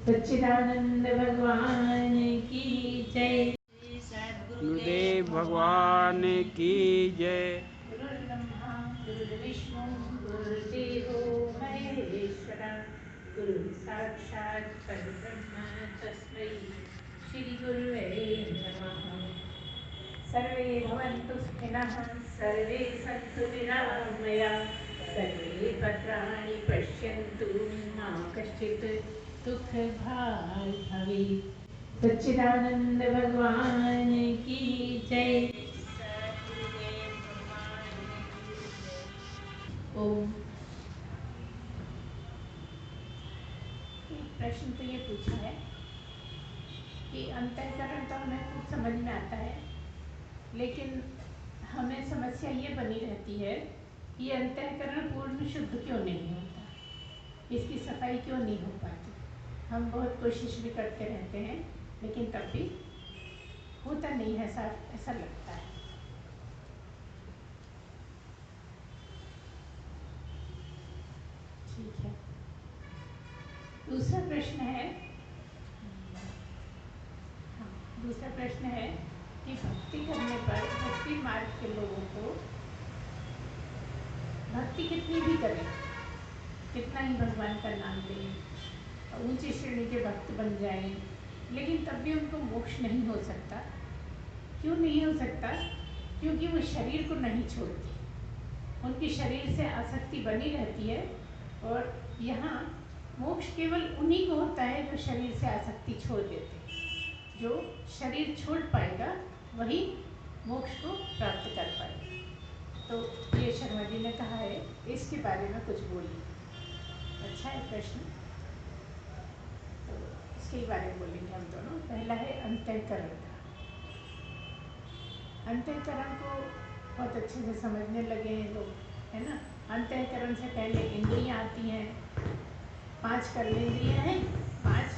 सच्चिदानंद भगवान की जय। गुरुदेव भगवान की जय। गुरुर्ब्रह्मा गुरुर्विष्णु गुरुर्देवो महेश्वरा, गुरु साक्षात् परब्रह्म तस्मै श्री गुरुवे नमः। सर्वे भवन्तु सुखिनः, सर्वे सन्तु निरामयाः, सर्वे भद्राणि पश्यन्तु मा कश्चित् दुःखभाग् भवेत्। सच्चिदानंद भगवान की जय। ओम। एक प्रश्न तो ये पूछा है कि अंतःकरण तो हमें खुद समझ में आता है, लेकिन हमें समस्या ये बनी रहती है कि अंतःकरण पूर्ण शुद्ध क्यों नहीं होता, इसकी सफाई क्यों नहीं हो पाती। हम बहुत कोशिश भी करते रहते हैं, लेकिन तब भी होता नहीं है, ऐसा लगता है। ठीक है। दूसरा प्रश्न है, दूसरा प्रश्न है कि भक्ति करने पर भक्ति मार्ग के लोगों को भक्ति कितनी भी करें, कितना ही भगवान का नाम लें, ऊंची श्रेणी के भक्त बन जाएं, लेकिन तब भी उनको मोक्ष नहीं हो सकता। क्यों नहीं हो सकता? क्योंकि वो शरीर को नहीं छोड़ती, उनकी शरीर से आसक्ति बनी रहती है। और यहाँ मोक्ष केवल उन्हीं को होता है जो शरीर से आसक्ति छोड़ देते हैं। जो शरीर छोड़ पाएगा वही मोक्ष को प्राप्त कर पाएगा। तो ये शर्मा जी ने कहा है, इसके बारे में कुछ बोलिए। अच्छा है प्रश्न, तो इसके बारे में बोलेंगे हम दोनों। पहला है अंतःकरण का। अंतःकरण को बहुत अच्छे से समझने लगे हैं लोग, है ना। अंतःकरण से पहले इंद्रियां आती हैं, 5 कर्मेंद्रियां हैं, 5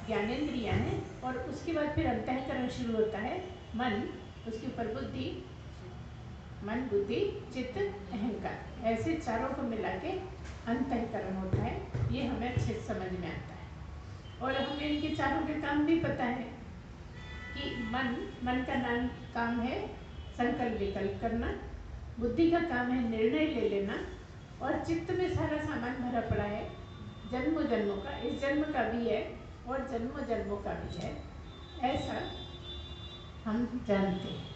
ज्ञानेंद्रियां हैं, और उसके बाद फिर अंतःकरण शुरू होता है। मन, उसके ऊपर बुद्धि, मन बुद्धि चित्त अहंकार, ऐसे चारों को मिला के अंतःकरण होता है। ये हमें अच्छे से समझ में आता है। और हमें इनके चारों के काम भी पता है कि मन का काम है संकल्प विकल्प करना, बुद्धि का काम है निर्णय ले लेना, और चित्त में सारा सामान भरा पड़ा है जन्मों जन्मों का, इस जन्म का भी है और जन्मों जन्मों का भी है, ऐसा हम जानते हैं।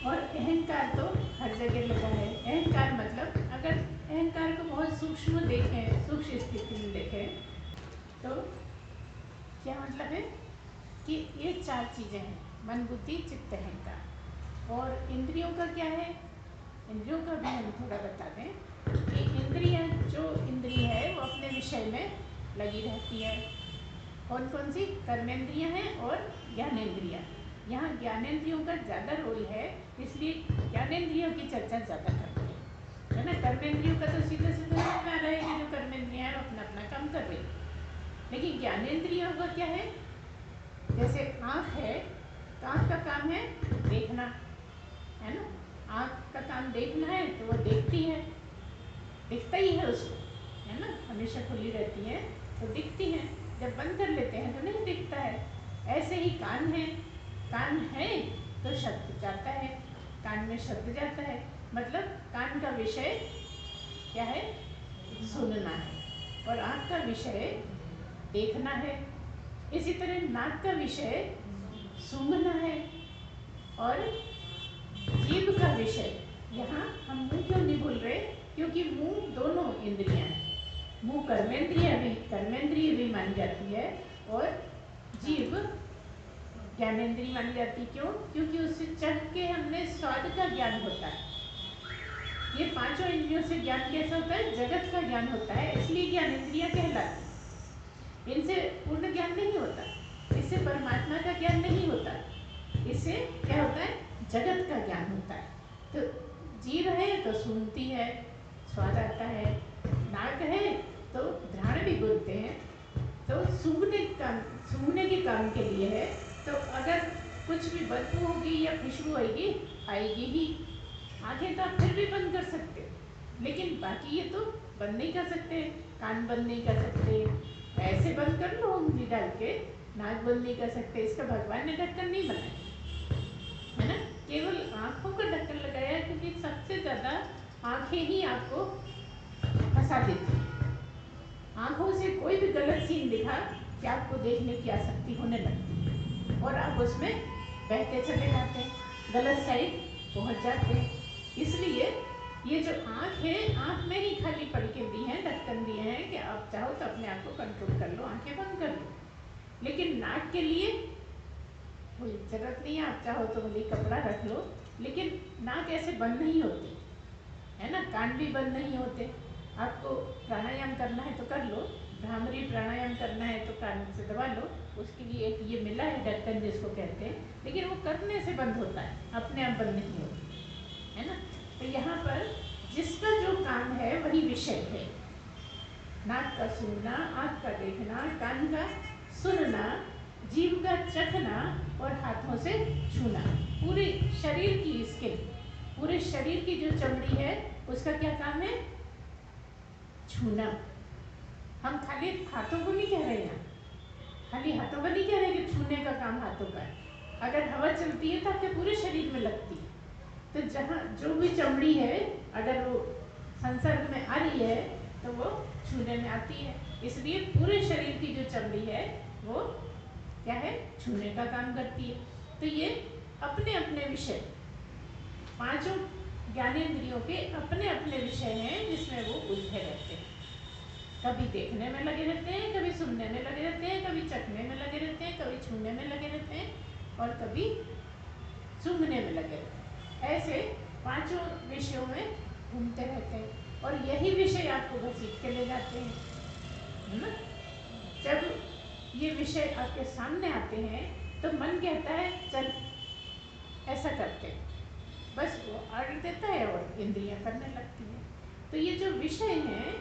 और अहंकार तो हर जगह लगा है। अहंकार मतलब, अगर अहंकार को बहुत सूक्ष्म देखें, सूक्ष्म स्थिति में देखें, तो क्या मतलब है कि ये 4 चीज़ें हैं, मन बुद्धि चित्त अहंकार। और इंद्रियों का क्या है? इंद्रियों का भी हम थोड़ा बता दें कि इंद्रियां, जो इंद्रिय है वो अपने विषय में लगी रहती है। कौन कौन सी? कर्मेंद्रियां हैं और ज्ञानेंद्रियां। यहाँ ज्ञानेंद्रियों का ज़्यादा रोल है, इसलिए ज्ञानेंद्रियों की चर्चा ज़्यादा करते हैं, है ना। कर्मेंद्रियों का तो सीधा सीधा समझ में आ रहा है कि जो कर्मेंद्रियां हैं अपना अपना काम कर रही, लेकिन ज्ञानेंद्रियों का क्या है? जैसे आँख है, तो आँख का काम है देखना, है ना। आँख का काम देखना है तो वो देखती है, दिखता ही है उसको, है ना। हमेशा खुली रहती है तो दिखती है, जब बंद कर लेते हैं तो नहीं दिखता है। ऐसे ही कान है, कान है तो शब्द जाता है, कान में शब्द जाता है, मतलब कान का विषय क्या है? सुनना है। और आँख का विषय देखना है। इसी तरह नाक का विषय सूंघना है। और जीभ का विषय, यहाँ हम मुंह क्यों नहीं बोल रहे? क्योंकि मुंह दोनों इंद्रियां हैं। मुंह कर्मेंद्रिय भी मानी जाती है, और जीभ ज्ञानेंद्रिय मानी जाती है। क्यों? क्योंकि उससे चख के हमने स्वाद का ज्ञान होता है। ये 5 इंद्रियों से ज्ञान कैसा होता है? जगत का ज्ञान होता है, इसलिए ज्ञानेंद्रियां कहलाती। इनसे पूर्ण ज्ञान नहीं होता, इससे परमात्मा का ज्ञान नहीं होता, इससे क्या होता है? जगत का ज्ञान होता है। तो जीभ है तो सूंघती है, स्वाद आता है। नाक है तो घ्राण भी बोलते हैं, तो सूंघने के काम के लिए है। तो अगर कुछ भी बदबू होगी या खुशबू आएगी, आएगी ही। आंखें तो आप फिर भी बंद कर सकते, लेकिन बाकी ये तो बंद नहीं कर सकते। कान बंद नहीं कर सकते, ऐसे बंद कर लो उंगली डाल के, नाक बंद नहीं कर सकते। इसका भगवान ने ढक्कन नहीं बनाया, है ना, केवल आंखों का ढक्कन लगाया है, क्योंकि सबसे ज्यादा आंखें ही आपको फंसा देती है। आंखों से कोई भी गलत सीन दिखा कि आपको देखने की आसक्ति होने लगती है और आप उसमें बहते चले जाते हैं, गलत साइड पहुंच जाते हैं। इसलिए ये जो आँख है, आँख में ही खाली पलके दी हैं, ढक्कन दिए हैं कि आप चाहो तो अपने आप को कंट्रोल कर लो, आंखें बंद कर लो। लेकिन नाक के लिए कोई जरूरत नहीं है, आप चाहो तो भले कपड़ा रख लो, लेकिन नाक ऐसे बंद नहीं होती है ना, कान भी बंद नहीं होते। आपको प्राणायाम करना है तो कर लो, भ्रामरी प्राणायाम करना है तो कान से दबा लो, उसके लिए एक ये मिला है ढक्कन जिसको कहते हैं, लेकिन वो करने से बंद होता है, अपने आप बंद नहीं होता, है ना। तो यहाँ पर जिसका जो काम है वही विषय है। नाक का सूंघना, आँख का देखना, कान का सुनना, जीभ का चखना और हाथों से छूना। पूरे शरीर की स्किन, पूरे शरीर की जो चमड़ी है उसका क्या काम है? छूना। हम खाली हाथों को नहीं कह रहे हैं, खाली हाथों का नहीं कह रहे कि छूने का काम हाथों का है। अगर हवा चलती है तो आपके पूरे शरीर में लगती है। तो जहाँ जो भी चमड़ी है, अगर वो संसर्ग में आ रही है तो वो छूने में आती है। इसलिए पूरे शरीर की जो चमड़ी है वो क्या है? छूने का काम करती है। तो ये अपने अपने विषय, पांचों ज्ञानेंद्रियों के अपने अपने विषय हैं जिसमें वो उलझे रहते हैं। कभी देखने में लगे रहते हैं, कभी सुनने में लगे रहते हैं, कभी चखने में लगे रहते हैं, कभी छूने में लगे रहते हैं और कभी सूंघने में लगे रहते हैं। ऐसे पांचों विषयों में घूमते रहते हैं और यही विषय आपको घसीट के ले जाते हैं, है ना। जब ये विषय आपके सामने आते हैं तो मन कहता है चल ऐसा करते हैं, बस वो आर्डर देता है और इंद्रियां करने लगती हैं। तो ये जो विषय हैं,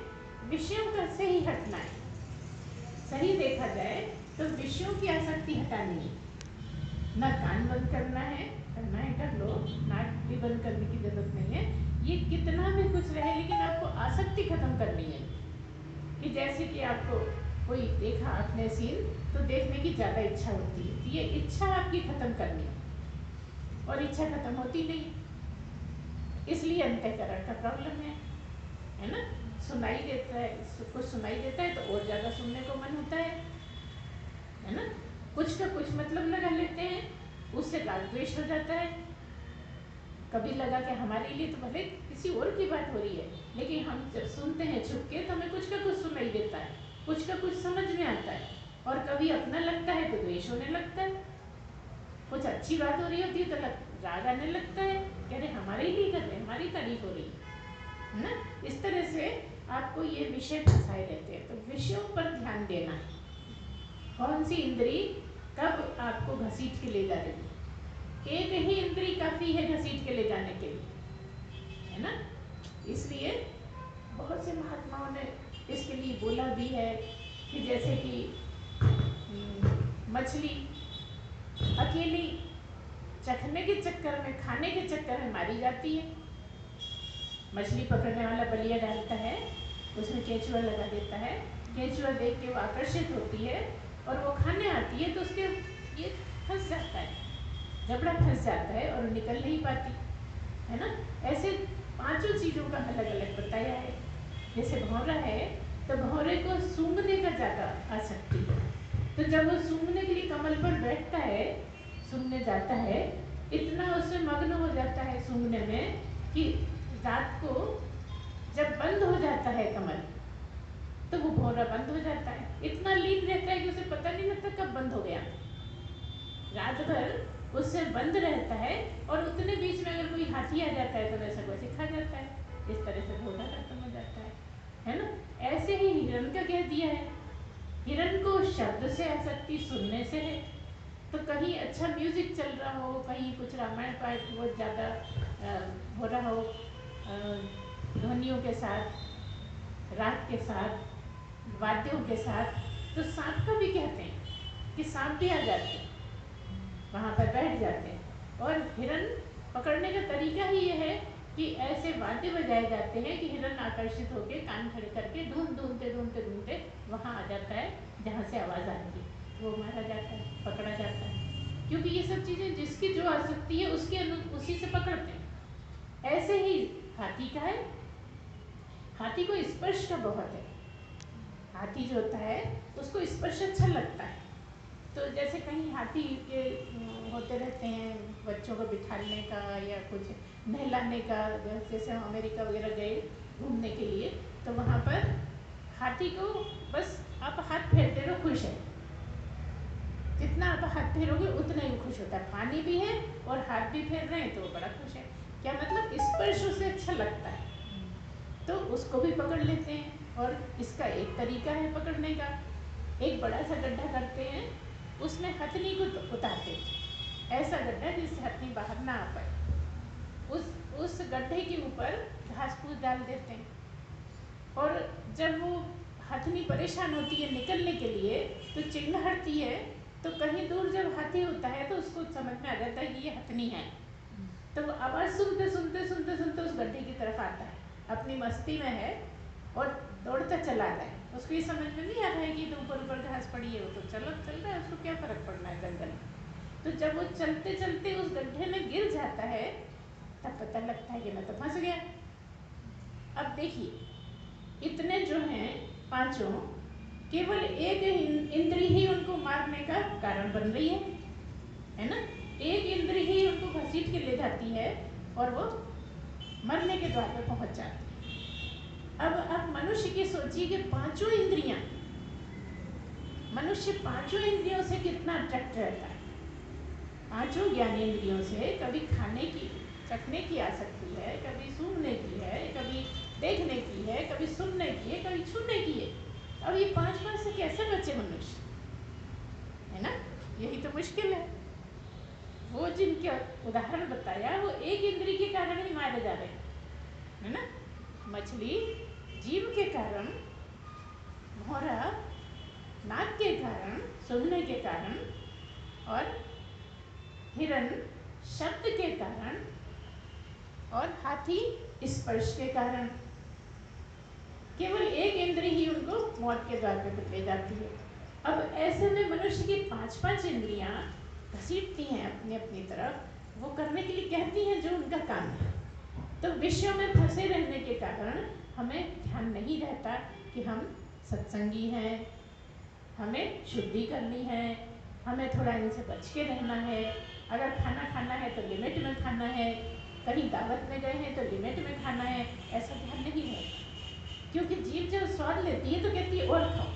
विषयों का से ही हटना है। सही देखा जाए तो विषयों की आसक्ति हटानी है, ना कान बंद करना है कर लो, नाक भी बंद करने की जरूरत नहीं है। ये कितना भी कुछ रहे लेकिन आपको आसक्ति खत्म करनी है। कि जैसे कि आपको कोई देखा आपने सीन तो देखने की ज्यादा इच्छा होती है, ये इच्छा आपकी खत्म करनी है और इच्छा खत्म होती नहीं, इसलिए अंतःकरण का प्रॉब्लम है ना। सुनाई देता है, कुछ सुनाई देता है तो और ज्यादा सुनने को मन होता है ना। कुछ का कुछ मतलब लगा लेते हैं, उससे राग द्वेष हो जाता है। कभी लगा कि हमारे लिए तो भले किसी और की बात हो रही है, लेकिन हम जब सुनते हैं छुप के तो हमें कुछ का कुछ सुनाई देता है, कुछ का कुछ समझ में आता है। और कभी अपना लगता है तो द्वेष होने लगता है, कुछ अच्छी बात हो रही होती है तो राग आने लगता है, कह रहे हमारे लिए कर रहे, हमारी तारीफ हो रही है ना। इस तरह से आपको ये विषय फंसाए रहते हैं। तो विषयों पर ध्यान देना है, कौन सी इंद्री कब आपको घसीट के ले जा रही है। एक ही इंद्री काफी है घसीट के ले जाने के लिए, है ना। इसलिए बहुत से महात्माओं ने इसके लिए बोला भी है कि जैसे कि मछली अकेली चखने के चक्कर में, खाने के चक्कर में मारी जाती है। मछली पकड़ने वाला बलिया डालता है, उसमें केंचुआ लगा देता है, केंचुआ देख के वो आकर्षित होती है और वो खाने आती है तो उसके ये फंस जाता है, जबड़ा फंस जाता है और निकल नहीं पाती, है ना। ऐसे पांचों चीजों का अलग अलग बताया है। जैसे भौरा है तो भौरे को सूंघने का ज्यादा आसक्ति है, तो जब वो सूंघने के लिए कमल पर बैठता है, सूंघने जाता है, इतना उसमें मग्न हो जाता है सूंघने में कि रात को जब बंद हो जाता है कमल तो वो भौरा बंद हो जाता है। इतना लीन रहता है कि उसे पता नहीं लगता कब बंद हो गया, रात भर उससे बंद रहता है और उतने बीच में अगर कोई हाथी आ जाता है तो वैसा वैसे खा जाता है। इस तरह से भौरा खत्म हो जाता है ना। ऐसे ही हिरण का कह दिया है, हिरण को शब्द से आसक्ति सुनने से है। तो कहीं अच्छा म्यूजिक चल रहा हो, कहीं कुछ रामायण पाठ बहुत ज़्यादा हो रहा हो, ध्वनियों के साथ, राग के साथ, वाद्यों के साथ, तो सांप का भी कहते हैं कि सांप भी आ जाते हैं, वहाँ पर बैठ जाते हैं। और हिरण पकड़ने का तरीका ही ये है कि ऐसे वाद्य बजाए जाते हैं कि हिरण आकर्षित होकर कान खड़े करके ढूंढते ढूंढते ढूंढते वहाँ आ जाता है जहाँ से आवाज़ आ रही है, वो मारा जाता है, पकड़ा जाता है। क्योंकि ये सब चीज़ें जिसकी जो आसक्ति है उसके उसी से पकड़ते हैं। ऐसे ही हाथी का है, हाथी को स्पर्श का बहुत है। हाथी जो होता है उसको स्पर्श अच्छा लगता है। तो जैसे कहीं हाथी के होते रहते हैं बच्चों को बिठाने का या कुछ नहलाने का, जैसे हम अमेरिका वगैरह गए घूमने के लिए, तो वहाँ पर हाथी को बस आप हाथ फेरते रहो, खुश है। जितना आप हाथ फेरोगे उतना ही खुश होता है। पानी भी है और हाथ भी फेर रहे हैं तो वो बड़ा खुश है। क्या मतलब स्पर्श उसे अच्छा लगता है, तो उसको भी पकड़ लेते हैं। और इसका एक तरीका है पकड़ने का, एक बड़ा सा गड्ढा करते हैं, उसमें हथनी को उतारते हैं, ऐसा गड्ढा जिससे हथनी बाहर ना आ पाए। उस गड्ढे के ऊपर घास फूस डाल देते हैं, और जब वो हथनी परेशान होती है निकलने के लिए तो चिल्लाती है, तो कहीं दूर जब हाथी होता है तो उसको समझ में आ जाता है कि ये हथनी है, तो वो आवाज़ सुनते सुनते सुनते सुनते उस गड्ढे की तरफ आता है, अपनी मस्ती में है और दौड़ता चला आता है। उसको ये समझ में नहीं आ रहा है कि तो ऊपर ऊपर घास पड़ी है, वो तो चल रहा है, उसको क्या फ़र्क पड़ना है जंगल में। तो जब वो चलते चलते उस गड्ढे में गिर जाता है तब पता लगता है कि मैं तो फंस गया। अब देखिए, इतने जो हैं पांचों, केवल एक इंद्री ही उनको मारने का कारण बन रही है ना। एक इंद्री ही उनको घसीट के ले जाती है और वो मरने के द्वार पे पहुंच जाती है। अब आप मनुष्य की सोचिए कि पांचों इंद्रियां, मनुष्य पांचों इंद्रियों से कितना अट्रैक्ट रहता है। पांचों ज्ञानेंद्रियों से कभी खाने की, चखने की आसक्ति है, कभी सूंघने की है, कभी देखने की है, कभी सुनने की है, कभी छूने की है। अब ये पांच से कैसे बचे मनुष्य, है ना। यही तो मुश्किल है। वो जिनके उदाहरण बताया वो एक इंद्री के कारण ही मारे जा रहे हैं, है ना। मछली जीव के कारण, भौरा नाक के कारण, सूंघने के कारण, और हिरण शब्द के कारण, और हाथी स्पर्श के कारण। केवल एक इंद्री ही उनको मौत के द्वार पे ले जाती है। अब ऐसे में मनुष्य की पांच पांच इंद्रियां घसीटती हैं अपनी अपनी तरफ, वो करने के लिए कहती हैं जो उनका काम है। तो विश्व में फंसे रहने के कारण हमें ध्यान नहीं रहता कि हम सत्संगी हैं, हमें शुद्धि करनी है, हमें थोड़ा इनसे बच के रहना है। अगर खाना खाना है तो लिमिट में खाना है, कहीं दावत में गए हैं तो लिमिट में खाना है, ऐसा ध्यान नहीं रहता। क्योंकि जीव जब स्वाद लेती है तो कहती है और खाओ।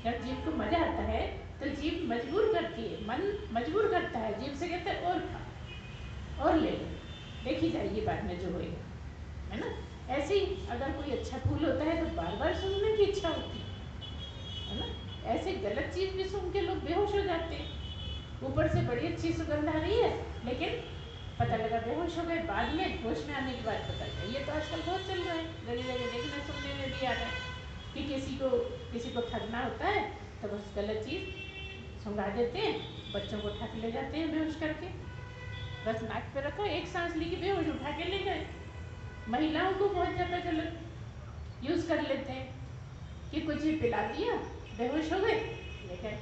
जब जीव को मजा आता है तो जीव मजबूर करती है, मन मजबूर करता है, जीव से कहते हैं और खाओ और ले लो, देखी जाएगी बाद में जो होएगा, है ना। ऐसे ही अगर कोई अच्छा फूल होता है तो बार बार सूंघने की इच्छा होती है ना। ऐसे गलत चीज भी सूंघ के लोग बेहोश हो जाते हैं। ऊपर से बड़ी अच्छी सुगंध आ रही है लेकिन पता लगा बेहोश हो गए, बाद में होश में आने के बाद पता लगा। ये तो आजकल बहुत चल रहा है, जगह जगह देखने सुनने में भी आ रहा है कि किसी को ठगना होता है तो बस गलत चीज़ सुंघा देते हैं, बच्चों को उठा के ले जाते हैं बेहोश करके, बस नाक पे रखा, एक सांस ली कि बेहोश, उठा के ले गए। महिलाओं को बहुत ज़्यादा गलत यूज़ कर लेते हैं कि कुछ भी पिला दिया, बेहोश हो गए, ले गए,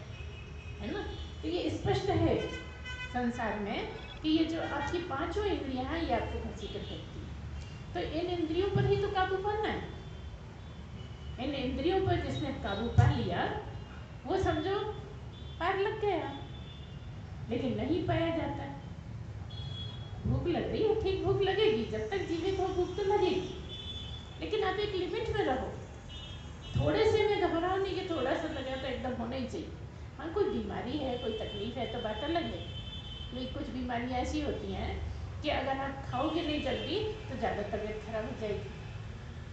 है ना। तो ये स्पष्ट है संसार में कि ये जो आपकी पांचों इंद्रियां हैं ये आपको घसीट फेंकती है। तो इन इंद्रियों पर ही तो काबू पाना है। इन इंद्रियों पर जिसने काबू पा लिया वो समझो पार लग गया, लेकिन नहीं पाया जाता। भूख लग रही है, ठीक भूख लगेगी, जब तक जीवित हो भूख तो लगेगी, लेकिन आप एक लिमिट में रहो। थोड़े से में घबराओ नहीं कि थोड़ा सा लगा तो एकदम होना ही चाहिए। हाँ, कोई बीमारी है, कोई तकलीफ है तो बात अलग है। कोई कुछ बीमारियाँ ऐसी होती हैं कि अगर आप खाओगे नहीं जल्दी तो ज़्यादा तबीयत खराब हो जाएगी,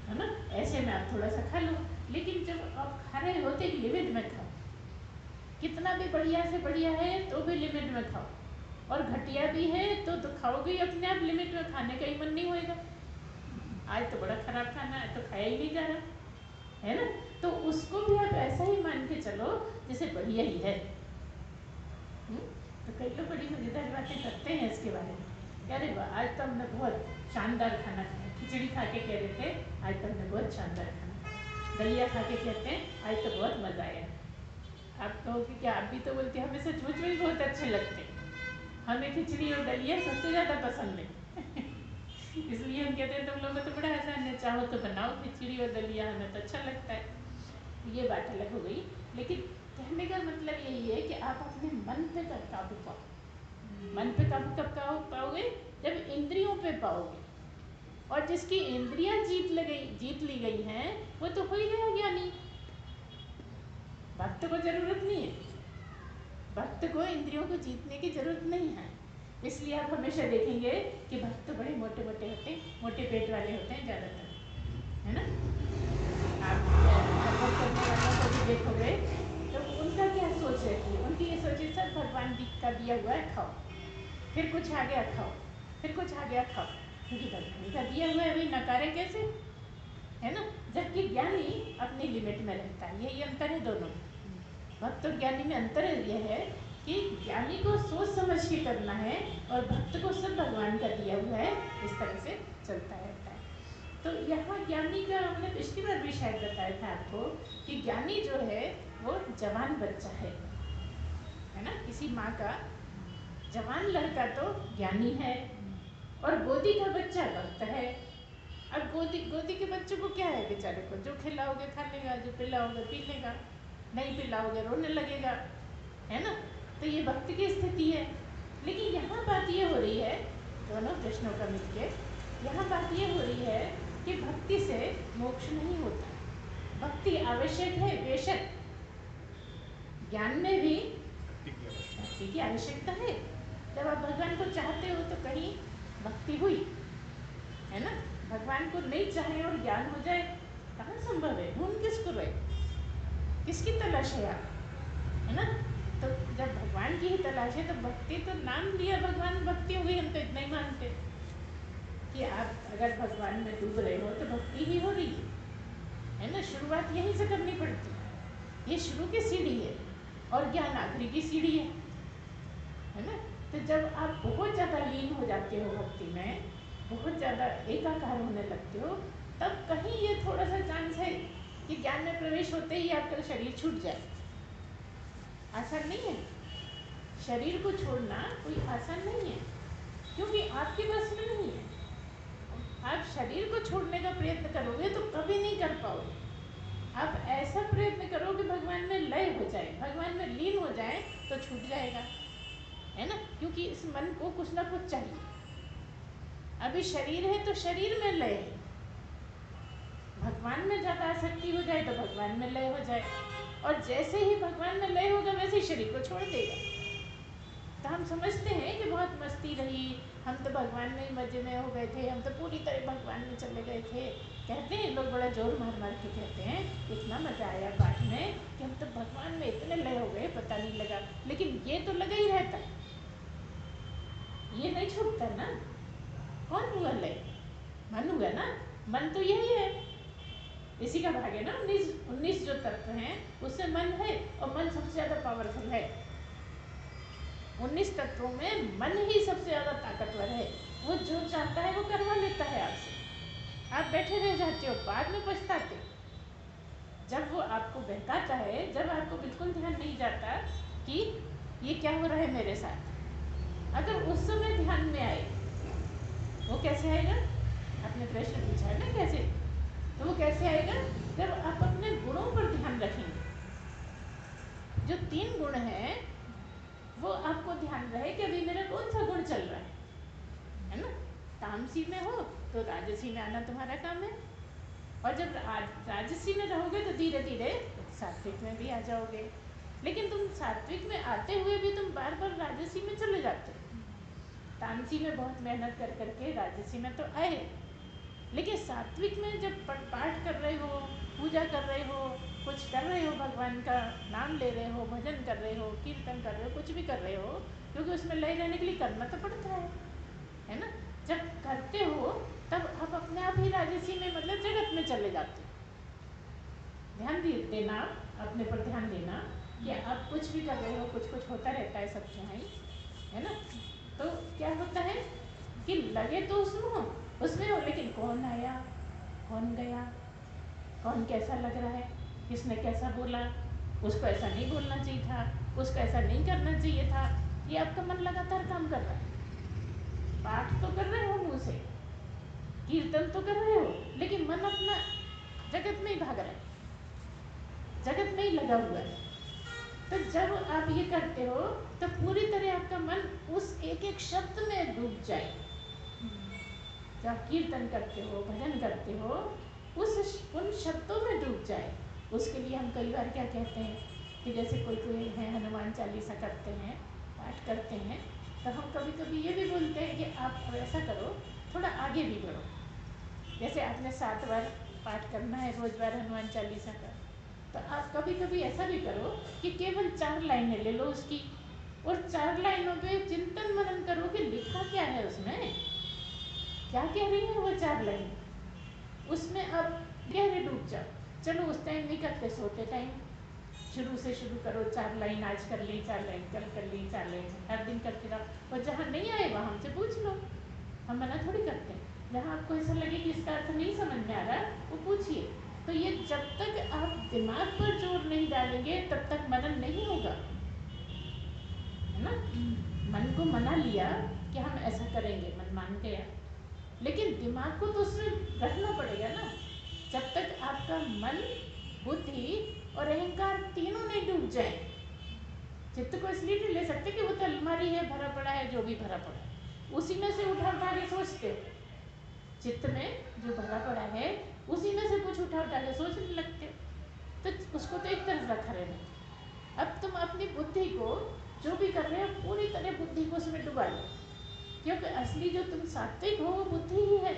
है ना। ऐसे में आप थोड़ा सा खा लो, लेकिन जब आप खा रहे होते एक लिमिट में खाओ। कितना भी बढ़िया से बढ़िया है तो भी लिमिट में खाओ, और घटिया भी है तो खाओगे ही अपने आप, लिमिट में खाने का ही मन नहीं होएगा। आज तो बड़ा खराब खाना है तो खाया ही नहीं जा रहा, है ना। तो उसको भी आप ऐसा ही मान के चलो जैसे बढ़िया ही है। तो कई लोग बड़ी मज़ेदार बातें करते हैं इसके बारे में। अरे वाह, आज तो हमने बहुत शानदार खाना खाया, खिचड़ी खा के कह रहे थे आज तो हमने बहुत शानदार खाना खाया। दलिया खा के कहते हैं आज तो बहुत मज़ा आया। आप कहोगे कि आप भी तो बोलते हैं, हमें सचमुच में ही बहुत अच्छे लगते हैं, हमें खिचड़ी और दलिया सबसे ज़्यादा पसंद है। इसलिए हम कहते हैं तुम लोगों को तो बड़ा आसान है, चाहो तो बनाओ खिचड़ी और दलिया, हमें तो अच्छा लगता है। ये बात अलग हो गई, लेकिन कहने का मतलब यही है कि आप अपने मन पे काबू पाओ। मन पे काबू कब पाओगे? जब इंद्रियों पे पाओगे। और जिसकी इंद्रियां जीत ली गई हैं, वो तो हो ही गया ज्ञानी। भक्त को जरूरत नहीं है, भक्त को इंद्रियों को जीतने की जरूरत नहीं है। इसलिए आप हमेशा देखेंगे कि भक्त तो बड़े मोटे मोटे होते हैं, मोटे पेट वाले होते हैं ज़्यादातर, है ना। आप तपस्या करने वालों को भी देखोगे तो उनका क्या सोच रहती है, उनकी ये सोच सब भगवान का दिया हुआ है, खाओ, फिर कुछ आ गया खाओ, फिर कुछ आ गया खाओ, क्योंकि भगवान का दिया हुआ है, भाई नकारे कैसे, है ना। जबकि ज्ञानी अपनी लिमिट में रहता है, यही अंतर है दोनों में। भक्त और ज्ञानी में अंतर यह है कि ज्ञानी को सोच समझ के करना है और भक्त को सब भगवान का दिया हुआ है, इस तरह से चलता रहता है। तो यहाँ ज्ञानी का हमने पिछली बार भी शायद बताया था आपको कि ज्ञानी जो है वो जवान बच्चा है ना। किसी माँ का जवान लड़का तो ज्ञानी है और गोदी का बच्चा भक्त है। अब गोदी के बच्चे को क्या है बेचारे को, जो खिलाओगे खा लेगा, जो पिलाओगे पी लेगा, नहीं पिलाओगे रोने लगेगा, है ना। तो ये भक्त की स्थिति है। लेकिन यहाँ बात ये हो रही है, दोनों कृष्णों का मिलके यहाँ बात ये हो रही है कि भक्ति से मोक्ष नहीं होता। भक्ति आवश्यक है बेशक, ज्ञान में भी भक्ति की आवश्यकता है। जब आप भगवान को चाहते हो तो कहीं भक्ति हुई, है ना। भगवान को नहीं चाहे और ज्ञान हो जाए, कहाँ संभव है। ढूंढ किसको रहे, किसकी तलाश है आप, है ना। तो जब भगवान की ही तलाश है तो भक्ति, तो नाम लिया भगवान भक्ति हो गई। हम तो इतना ही मानते कि आप अगर भगवान में डूब रहे हो तो भक्ति ही हो रही है ना। शुरुआत यहीं से करनी पड़ती है, ये शुरू की सीढ़ी है और ज्ञान आखिरी की सीढ़ी है ना। तो जब आप बहुत ज़्यादा लीन हो जाते हो भक्ति में, बहुत ज़्यादा एकाकार होने लगते हो, तब कहीं ये थोड़ा सा चांस है कि ज्ञान में प्रवेश होते ही आपका शरीर छूट जाए। आसान नहीं है, शरीर को छोड़ना कोई आसान नहीं है, क्योंकि आपके बस में नहीं है। आप शरीर को छोड़ने का प्रयत्न करोगे तो कभी नहीं कर पाओगे। आप ऐसा प्रयत्न करो कि भगवान में लय हो जाए, भगवान में लीन हो जाए, तो छूट जाएगा, है ना। क्योंकि इस मन को कुछ ना कुछ चाहिए। अभी शरीर है तो शरीर में लय है, भगवान में ज़्यादा आसक्ति हो जाए तो भगवान में लय हो जाए, और जैसे ही भगवान में लय होगा वैसे ही शरीर को छोड़ देगा। तो हम समझते हैं कि बहुत मस्ती रही, हम तो भगवान में ही मजे में हो गए थे, हम तो पूरी तरह भगवान में चले गए थे। कहते हैं लोग, बड़ा जोर मार मार के कहते हैं, इतना मजा आया पाठ में कि हम तो भगवान में इतने लय हो गए पता नहीं लगा। लेकिन ये तो लगा ही रहता है, ये नहीं छूटता ना। कौन हुआ लय? मन हुआ ना। मन तो यही है, इसी का भाग है ना। 19 जो तत्व हैं उससे मन है, और मन सबसे ज़्यादा पावरफुल है। 19 तत्वों में मन ही सबसे ज़्यादा ताकतवर है। वो जो चाहता है वो करवा लेता है आपसे। आप बैठे रह जाते हो, बाद में पछताते। जब वो आपको बहकाता है, जब आपको बिल्कुल ध्यान नहीं जाता कि ये क्या हो रहा है मेरे साथ, अगर उस समय ध्यान में आए, वो कैसे आएगा? आपने प्रश्न पूछा है ना कैसे, तो वो कैसे आएगा? जब आप अपने गुणों पर ध्यान रखेंगे। जो 3 गुण हैं वो आपको ध्यान रहे कि अभी मेरा कौन सा गुण चल रहा है ना। तामसी में हो तो राजसी में आना तुम्हारा काम है, और जब राजसी में रहोगे तो धीरे धीरे सात्विक में भी आ जाओगे। लेकिन तुम सात्विक में आते हुए भी तुम बार बार राजसी में चले जाते हो। तामसी में बहुत मेहनत कर करके राजसी में तो आए, लेकिन सात्विक में जब पाठ कर रहे हो, पूजा कर रहे हो, कुछ कर रहे हो, भगवान का नाम ले रहे हो, भजन कर रहे हो, कीर्तन कर रहे हो, कुछ भी कर रहे हो, क्योंकि उसमें लय रहने के लिए करना तो पड़ता है ना। जब करते हो तब आप अपने आप ही राजसी में, मतलब जगत में चले जाते हो। ध्यान देना, अपने पर ध्यान देना कि आप कुछ भी कर रहे हो, कुछ कुछ होता रहता है सब जहाँ ही, है ना। तो क्या होता है कि लगे तो उसमें हो, लेकिन कौन आया कौन गया, कौन कैसा लग रहा है, किसने कैसा बोला, उसको ऐसा नहीं बोलना चाहिए था, उसको ऐसा नहीं करना चाहिए था। ये आपका मन लगातार काम कर रहा है। पाठ तो कर रहे हो मुँह से, कीर्तन तो कर रहे हो, लेकिन मन अपना जगत में ही भाग रहा है, जगत में ही लगा हुआ है। तो जब आप ये करते हो तो पूरी तरह आपका मन उस एक एक शब्द में डूब जाए। जब आप कीर्तन करते हो, भजन करते हो, उन शब्दों में डूब जाए। उसके लिए हम कई बार क्या कहते हैं कि जैसे कोई है हनुमान चालीसा करते हैं, पाठ करते हैं, तो हम कभी कभी ये भी बोलते हैं कि आप ऐसा करो, थोड़ा आगे भी बढ़ो। जैसे आपने 7 बार पाठ करना है रोज बार हनुमान चालीसा का, तो आप कभी कभी ऐसा भी करो कि केवल 4 लाइनें ले लो उसकी, और 4 लाइनों पे चिंतन मनन करो कि लिखा क्या है उसमें, क्या कह रही है वो 4 लाइन, उसमें आप गहरे डूब जाओ। चलो उस टाइम नहीं करते, सोते टाइम शुरू से शुरू करो, 4 लाइन आज कर ली, 4 लाइन कल कर ली, 4 लाइन हर दिन करते रहो। और जहाँ नहीं आए वहाँ हमसे पूछ लो, हम मना थोड़ी करते हैं। जहाँ आपको ऐसा लगे कि इसका अर्थ नहीं समझ में आ रहा, वो पूछिए। तो ये जब तक आप दिमाग पर जोर नहीं डालेंगे तब तक मनन नहीं होगा, है ना। मन को मना लिया कि हम ऐसा करेंगे, मन मान गया, लेकिन दिमाग को तो उसमें रखना पड़ेगा ना। जब तक आपका मन, बुद्धि और अहंकार तीनों नहीं डूब जाए। चित्त को इसलिए नहीं ले सकते कि वो तो अलमारी है, भरा पड़ा है, जो भी भरा पड़ा है उसी में से उठा उठा के सोचते हो। चित्त में जो भरा पड़ा है उसी में से कुछ उठा उठा के सोचने लगते हो, तो उसको तो एक तरफ रखा रहना। अब तुम अपनी बुद्धि को, जो भी कर रहे हो, पूरी तरह बुद्धि को उसमें डुबा लो, क्योंकि असली जो तुम सात्विक हो वो बुद्धि ही है।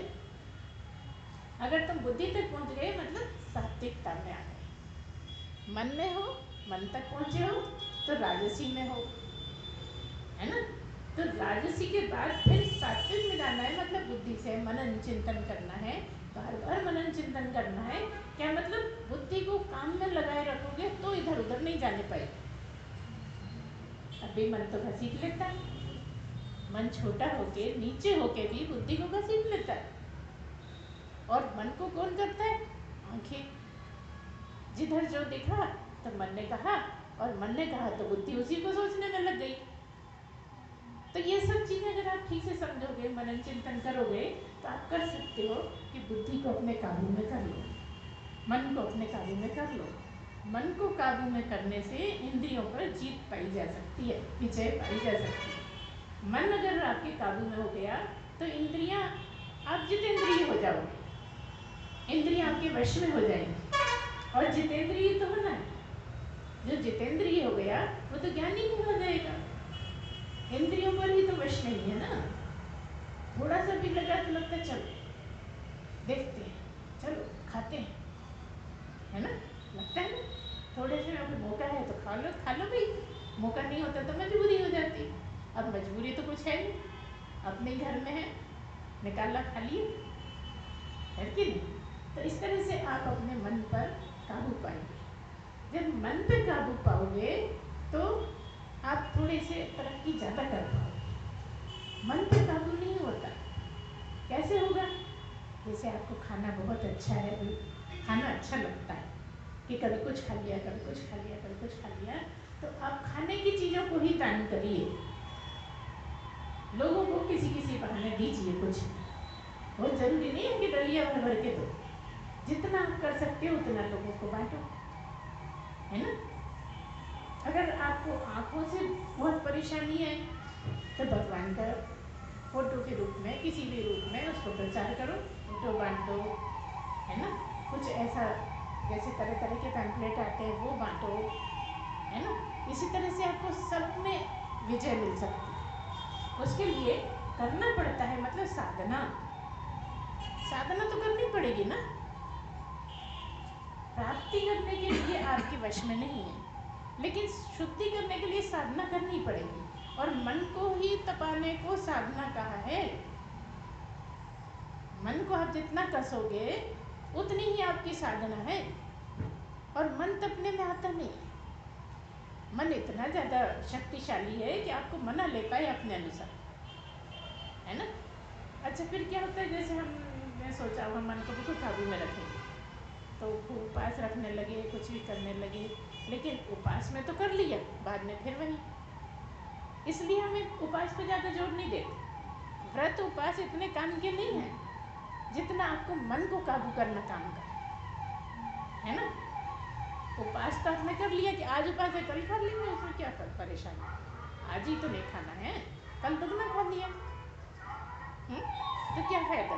अगर तुम बुद्धि तक पहुंच गए मतलब सात्विकता में आ गए। मन में हो, मन तक पहुंचे हो तो राजसी में हो, है ना। तो राजसी के बाद फिर सात्विक में जाना है, मतलब बुद्धि से मनन चिंतन करना है, बार बार मनन चिंतन करना है। क्या मतलब बुद्धि को काम में लगाए रखोगे तो इधर उधर नहीं जाने पाए। अभी मन तो घसीट लेता है, मन छोटा होके नीचे होके भी बुद्धि को घसीट लेता है। और मन को कौन करता है? आंखें। जिधर जो देखा तो मन ने कहा, और मन ने कहा तो बुद्धि उसी को सोचने में लग गई। तो ये सब चीज़ें अगर आप ठीक से समझोगे, मनन चिंतन करोगे, तो आप कर सकते हो कि बुद्धि को अपने काबू में कर लो, मन को अपने काबू में कर लो। मन को काबू में करने से इंद्रियों पर जीत पाई जा सकती है, विजय पाई जा सकती है। मन अगर आपके काबू में हो गया तो इंद्रियां, आप जितेंद्रिय हो जाओगे, इंद्रियां आपके वश में हो जाएंगी। और जितेंद्रिय तो होना है, जो जितेंद्रिय हो गया वो तो ज्ञानी ही हो जाएगा। इंद्रियों पर ही तो वश नहीं है ना। थोड़ा सा भी लगा तो लगता है चलो देखते हैं, चलो खाते हैं, है ना, लगता है ना। थोड़े से अगर मौका है तो खा लो, खा लो भाई। मौका नहीं होता तो मजबूरी हो जाती। अब मजबूरी तो कुछ है नहीं, अपने घर में है, निकाला खा लिए, है कि नहीं। तो इस तरह से आप अपने मन पर काबू पाएंगे। जब मन पे काबू पाओगे तो आप थोड़े से तरक्की ज़्यादा कर पाओगे। मन पे काबू नहीं होता, कैसे होगा? जैसे आपको खाना बहुत अच्छा है, खाना अच्छा लगता है कि कभी कुछ खा लिया, कभी कुछ खा लिया, कभी कुछ खा लिया, तो आप खाने की चीज़ों को ही दान करिए, लोगों को किसी किसी बहाने दीजिए। कुछ बहुत ज़रूरी नहीं है कि डलिया भर भर के दो, जितना आप कर सकते हो उतना लोगों को बांटो, है ना। अगर आपको आँखों से बहुत परेशानी है तो भगवान का फोटो के रूप में, किसी भी रूप में उसको प्रचार करो, फोटो बांटो, है ना। कुछ ऐसा जैसे तरह तरह के पैम्पलेट आते हैं वो बांटो, है ना। इसी तरह से आपको सब में विजय मिल सकती है। उसके लिए करना पड़ता है, मतलब साधना, साधना तो करनी पड़ेगी ना। प्राप्ति करने के लिए आपके वश में नहीं है, लेकिन शुद्धि करने के लिए साधना करनी पड़ेगी। और मन को ही तपाने को साधना कहा है। मन को आप जितना कसोगे उतनी ही आपकी साधना है। और मन तपने में आता नहीं, मन इतना ज़्यादा शक्तिशाली है कि आपको मना ले पाए अपने अनुसार, है ना। अच्छा, फिर क्या होता है, जैसे हमने सोचा हम मन को बिल्कुल काबू में रखेंगे, तो खूब उपवास रखने लगे, कुछ भी करने लगे, लेकिन उपवास में तो कर लिया, बाद में फिर वही। इसलिए हमें उपवास पे ज़्यादा जोर नहीं देते। व्रत उपवास इतने काम के नहीं हैं जितना आपको मन को काबू करना काम का है ना। उपवास तो आपने कर लिया कि आज उपवास है कल खा लेंगे, उसमें क्या परेशानी, आज ही तो नहीं खाना है, कल दुगना खा लिया, तो क्या फायदा।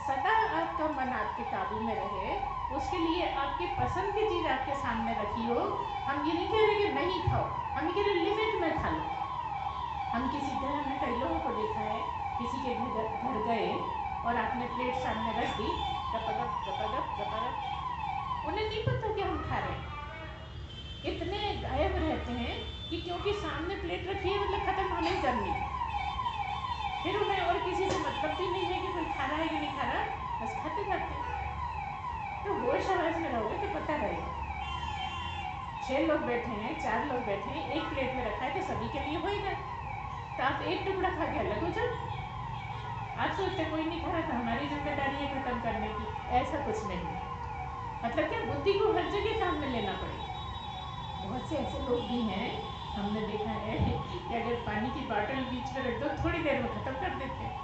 सदा आपका मन आपके काबू में रहे, उसके लिए आपकी पसंद की चीज़ आपके सामने रखी हो। हम ये नहीं कह रहे कि नहीं खाओ, हम ये कह रहे लिमिट में खा लो। हम किसी घर में कई लोगों को देखा है, किसी के घर गए और आपने प्लेट सामने रख दी, गपागप गपागप गपागप, उन्हें नहीं पता कि हम खा रहे हैं, इतने गायब रहते हैं कि क्योंकि सामने प्लेट रखी है मतलब खत्म हमें करनी, फिर उन्हें और किसी से मतलब भी नहीं है कि कोई खा रहा है कि नहीं खा रहा, बस खाते खाते। तो होश हवास में रहोगे तो पता रहेगा। 6 लोग बैठे हैं, 4 लोग बैठे हैं, एक प्लेट में रखा है तो सभी के लिए होएगा, तो आप एक टुकड़ा खा के अलग हो जाओ। आप सोचते कोई नहीं खा रहा था, हमारी जिम्मेदारी है खत्म करने की, ऐसा कुछ नहीं। मतलब क्या, बुद्धि को हर जगह काम में लेना पड़ेगा। बहुत से ऐसे लोग भी हैं, हमने देखा है कि अगर पानी की बॉटल बीच में रख दो थोड़ी देर में ख़त्म कर देते हैं।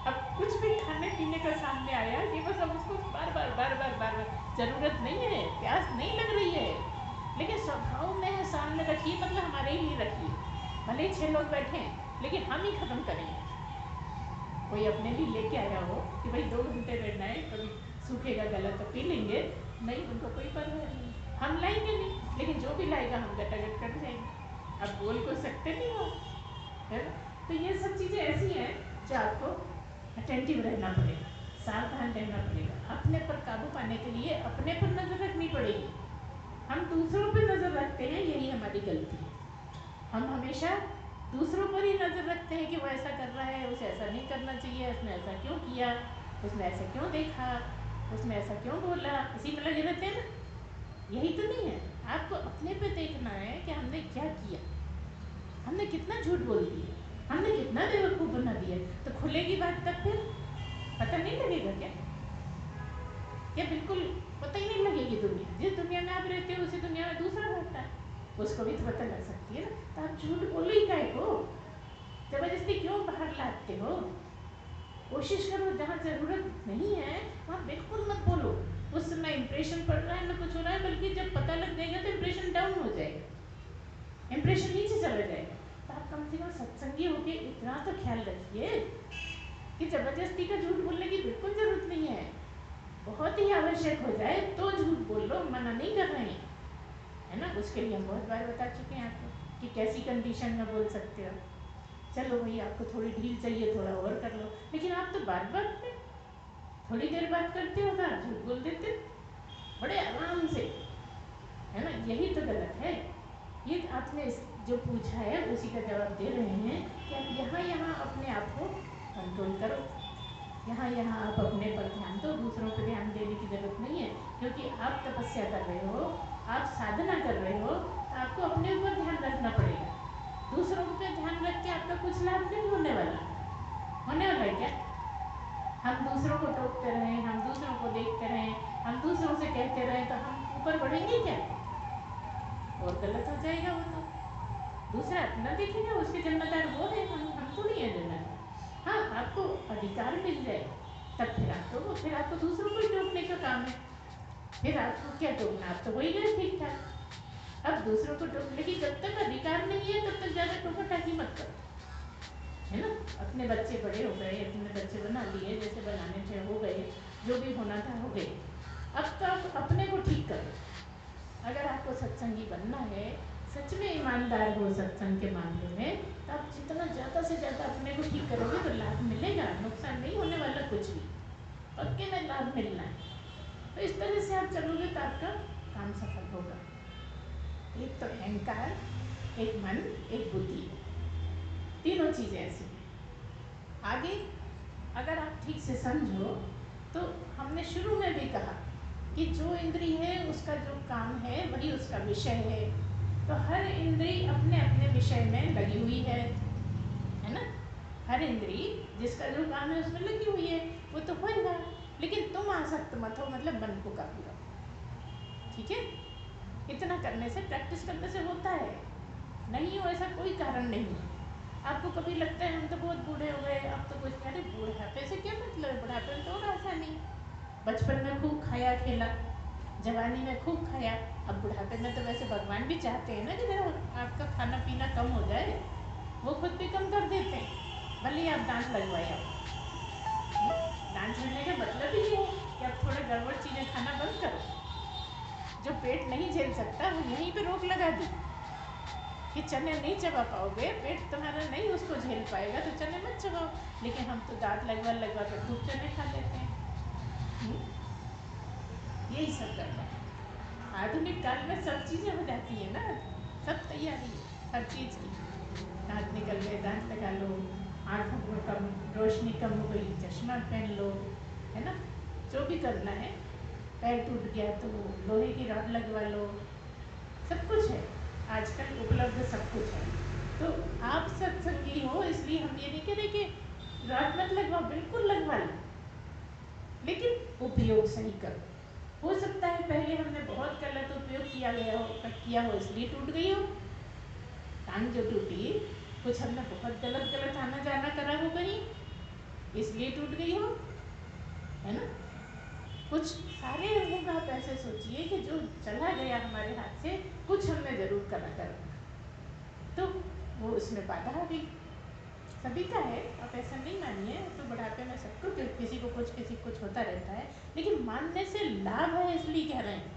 अब कुछ भी खाने पीने का सामने आया कि बस अब उसको बार बार बार बार बार बार, ज़रूरत नहीं है, प्यास नहीं लग रही है, लेकिन स्वभाव में है सामने रखिए, मतलब हमारे ही लिए रखिए, भले ही 6 लोग बैठे हैं लेकिन हम ही ख़त्म करेंगे। कोई अपने लिए लेके आया हो कि भाई 2 घंटे बैठना है, कभी सूखेगा गला तो पी लेंगे, नहीं उनको कोई परवाह नहीं, हम लाएंगे नहीं, लेकिन जो भी लाएगा हम गटागट कर जाएंगे। अब बोल को सकते नहीं हो, है ना। तो ये सब चीज़ें ऐसी हैं जो आपको अटेंटिव रहना पड़ेगा, सावधान रहना पड़ेगा। अपने पर काबू पाने के लिए अपने पर नज़र रखनी पड़ेगी। हम दूसरों पर नज़र रखते हैं, यही हमारी गलती है। हम हमेशा दूसरों पर ही नज़र रखते हैं कि वो ऐसा कर रहा है, उसे ऐसा नहीं करना चाहिए, उसने ऐसा क्यों किया, उसने ऐसा क्यों देखा, उसने ऐसा क्यों बोला, इसी में लगे रहते हैं ना। यही तो नहीं है, आपको अपने पे देखना है कि हमने क्या किया, हमने कितना झूठ बोल दिया, हमने कितना बेवकूफ़ बना दिया। तो खुलेगी बात तब फिर पता नहीं लगेगा क्या? क्या बिल्कुल पता ही नहीं लगेगी दुनिया। जिस दुनिया में आप रहते हो उसी दुनिया में दूसरा रहता है, उसको भी तो पता लग सकती है ना। तो आप झूठ बोलो ही काहे को, जबरदस्ती क्यों बाहर लाते हो? कोशिश करो जहाँ ज़रूरत नहीं है वहाँ बिल्कुल मत बोलो। उस समय इंप्रेशन पड़ रहा है ना कुछ हो रहा है, बल्कि जब पता लग जाएगा तो इंप्रेशन डाउन हो जाएगा, इंप्रेशन नीचे चला जाएगा। तो आप कम से कम सत्संगी होके इतना तो ख्याल रखिए कि ज़बरदस्ती का झूठ बोलने की बिल्कुल ज़रूरत नहीं है। बहुत ही आवश्यक हो जाए तो झूठ बोल लो, मना नहीं कर रहे हैं, है ना। उसके लिए हम बहुत बार बता चुके हैं आपको कि कैसी कंडीशन में बोल सकते हो। चलो भाई आपको थोड़ी ढील चाहिए, थोड़ा और कर लो, लेकिन आप तो बात बात में थोड़ी देर बात करते हो तो आप झूठ बोल देते बड़े आराम से, है ना। यही तो गलत है। ये आपने जो पूछा है उसी का जवाब दे रहे हैं कि आप यहाँ यहाँ अपने आप को कंट्रोल करो, यहाँ यहाँ आप अपने पर ध्यान दो, दूसरों पर ध्यान देने की ज़रूरत नहीं है। क्योंकि आप तपस्या कर रहे हो, आप साधना कर रहे हो, तो आपको अपने ऊपर ध्यान रखना पड़ेगा। दूसरों पे ध्यान रख के आपका कुछ लाभ नहीं होने वाला। होने वाला है क्या? हम दूसरों को टोकते रहें, हम दूसरों को देखते रहें, हम दूसरों से कहते रहें, तो हम ऊपर बढ़ेंगे क्या? और गलत हो जाएगा वो तो। दूसरा अपना देखेगा, उसके जिम्मेदार वो है, हम थोड़ी है जिम्मेदार। हाँ, आपको अधिकार मिल जाए तब फिर आपको दूसरों को ही टोकने का काम है। फिर आपको क्या टोकना, आप तो हो ही गए ठीक ठाक। अब दूसरों को टोक, लेकिन जब तक अधिकार नहीं है तब तक ज़्यादा टोका टाकी मत करो, है ना। अपने बच्चे बड़े हो गए, अपने बच्चे बना लिए, जैसे बनाने थे हो गए, जो भी होना था हो गए। अब तो आप अपने को ठीक करो। अगर आपको सत्संगी बनना है, सच में ईमानदार हो सत्संग के मामले में, तो आप जितना ज़्यादा से ज़्यादा अपने को ठीक करोगे तो लाभ मिलेगा, नुकसान नहीं होने वाला कुछ भी, पक्के में लाभ मिलना है। तो इस तरह से आप चलोगे तो आपका काम सफल होगा। एक तो अहंकार, एक मन, एक बुद्धि, तीनों चीज़ें ऐसी हैं। आगे अगर आप ठीक से समझो तो हमने शुरू में भी कहा कि जो इंद्री है उसका जो काम है वही उसका विषय है। तो हर इंद्री अपने अपने विषय में लगी हुई है ना। हर इंद्री जिसका जो काम है उसमें लगी हुई है, वो तो होएगा। लेकिन तुम आसक्त मत हो, मतलब मन को काबू रखो। ठीक है, इतना करने से, प्रैक्टिस करने से होता है। नहीं हो ऐसा कोई कारण नहीं है। आपको कभी लगता है हम तो बहुत बूढ़े हो गए, अब तो कुछ, अरे बुढ़ापे से क्या मतलब है? बुढ़ापे में तो और आसानी है। बचपन में खूब खाया खेला, जवानी में खूब खाया, अब बुढ़ापे में तो वैसे भगवान भी चाहते हैं ना कि जरा आपका खाना पीना कम हो जाए, वो खुद भी कम कर देते हैं, भले ही आप डांट लगवाए। आप डांट छड़ने का मतलब ही ये है कि आप थोड़ा गड़बड़ चीज़ें खाना बंद करो। जो पेट नहीं झेल सकता वो यहीं पे रोक लगा दी कि चने नहीं चबा पाओगे, पेट तुम्हारा नहीं उसको झेल पाएगा, तो चने मत चबाओ। लेकिन हम तो दांत लगवा लगवा कर खूब चने खा लेते हैं। यही सब गड़बड़ है। आधुनिक काल में सब चीज़ें हो जाती है ना, सब तैयारी है हर चीज़ की। दांत निकल गए, दांत लगा लो, आँखों को कम रोशनी कम हो गई, चश्मा पहन लो, है ना, जो भी करना है। पैर टूट गया तो लोहे की रॉड लगवा लो, सब कुछ है आजकल उपलब्ध, सब कुछ है। तो आप सत्संगी हो इसलिए हम ये नहीं कह रहे कि रॉड मत लगवाओ, बिल्कुल लगवा लो, लेकिन उपयोग सही करो। हो सकता है पहले हमने बहुत गलत उपयोग किया हो इसलिए टूट गई हो टांग। जो टूटी, कुछ हमने बहुत गलत गलत आना जाना करा हो कहीं, इसलिए टूट गई हो, है ना। कुछ सारे अंगों का आप ऐसे सोचिए कि जो चला गया हमारे हाथ से, कुछ हमने जरूर करा कर, तो वो उसमें बाधा आ गई। सभी का है, आप ऐसा नहीं मानिए, तो बुढ़ापे में सबको किसी को कुछ होता रहता है, लेकिन मानने से लाभ है इसलिए कह रहे हैं।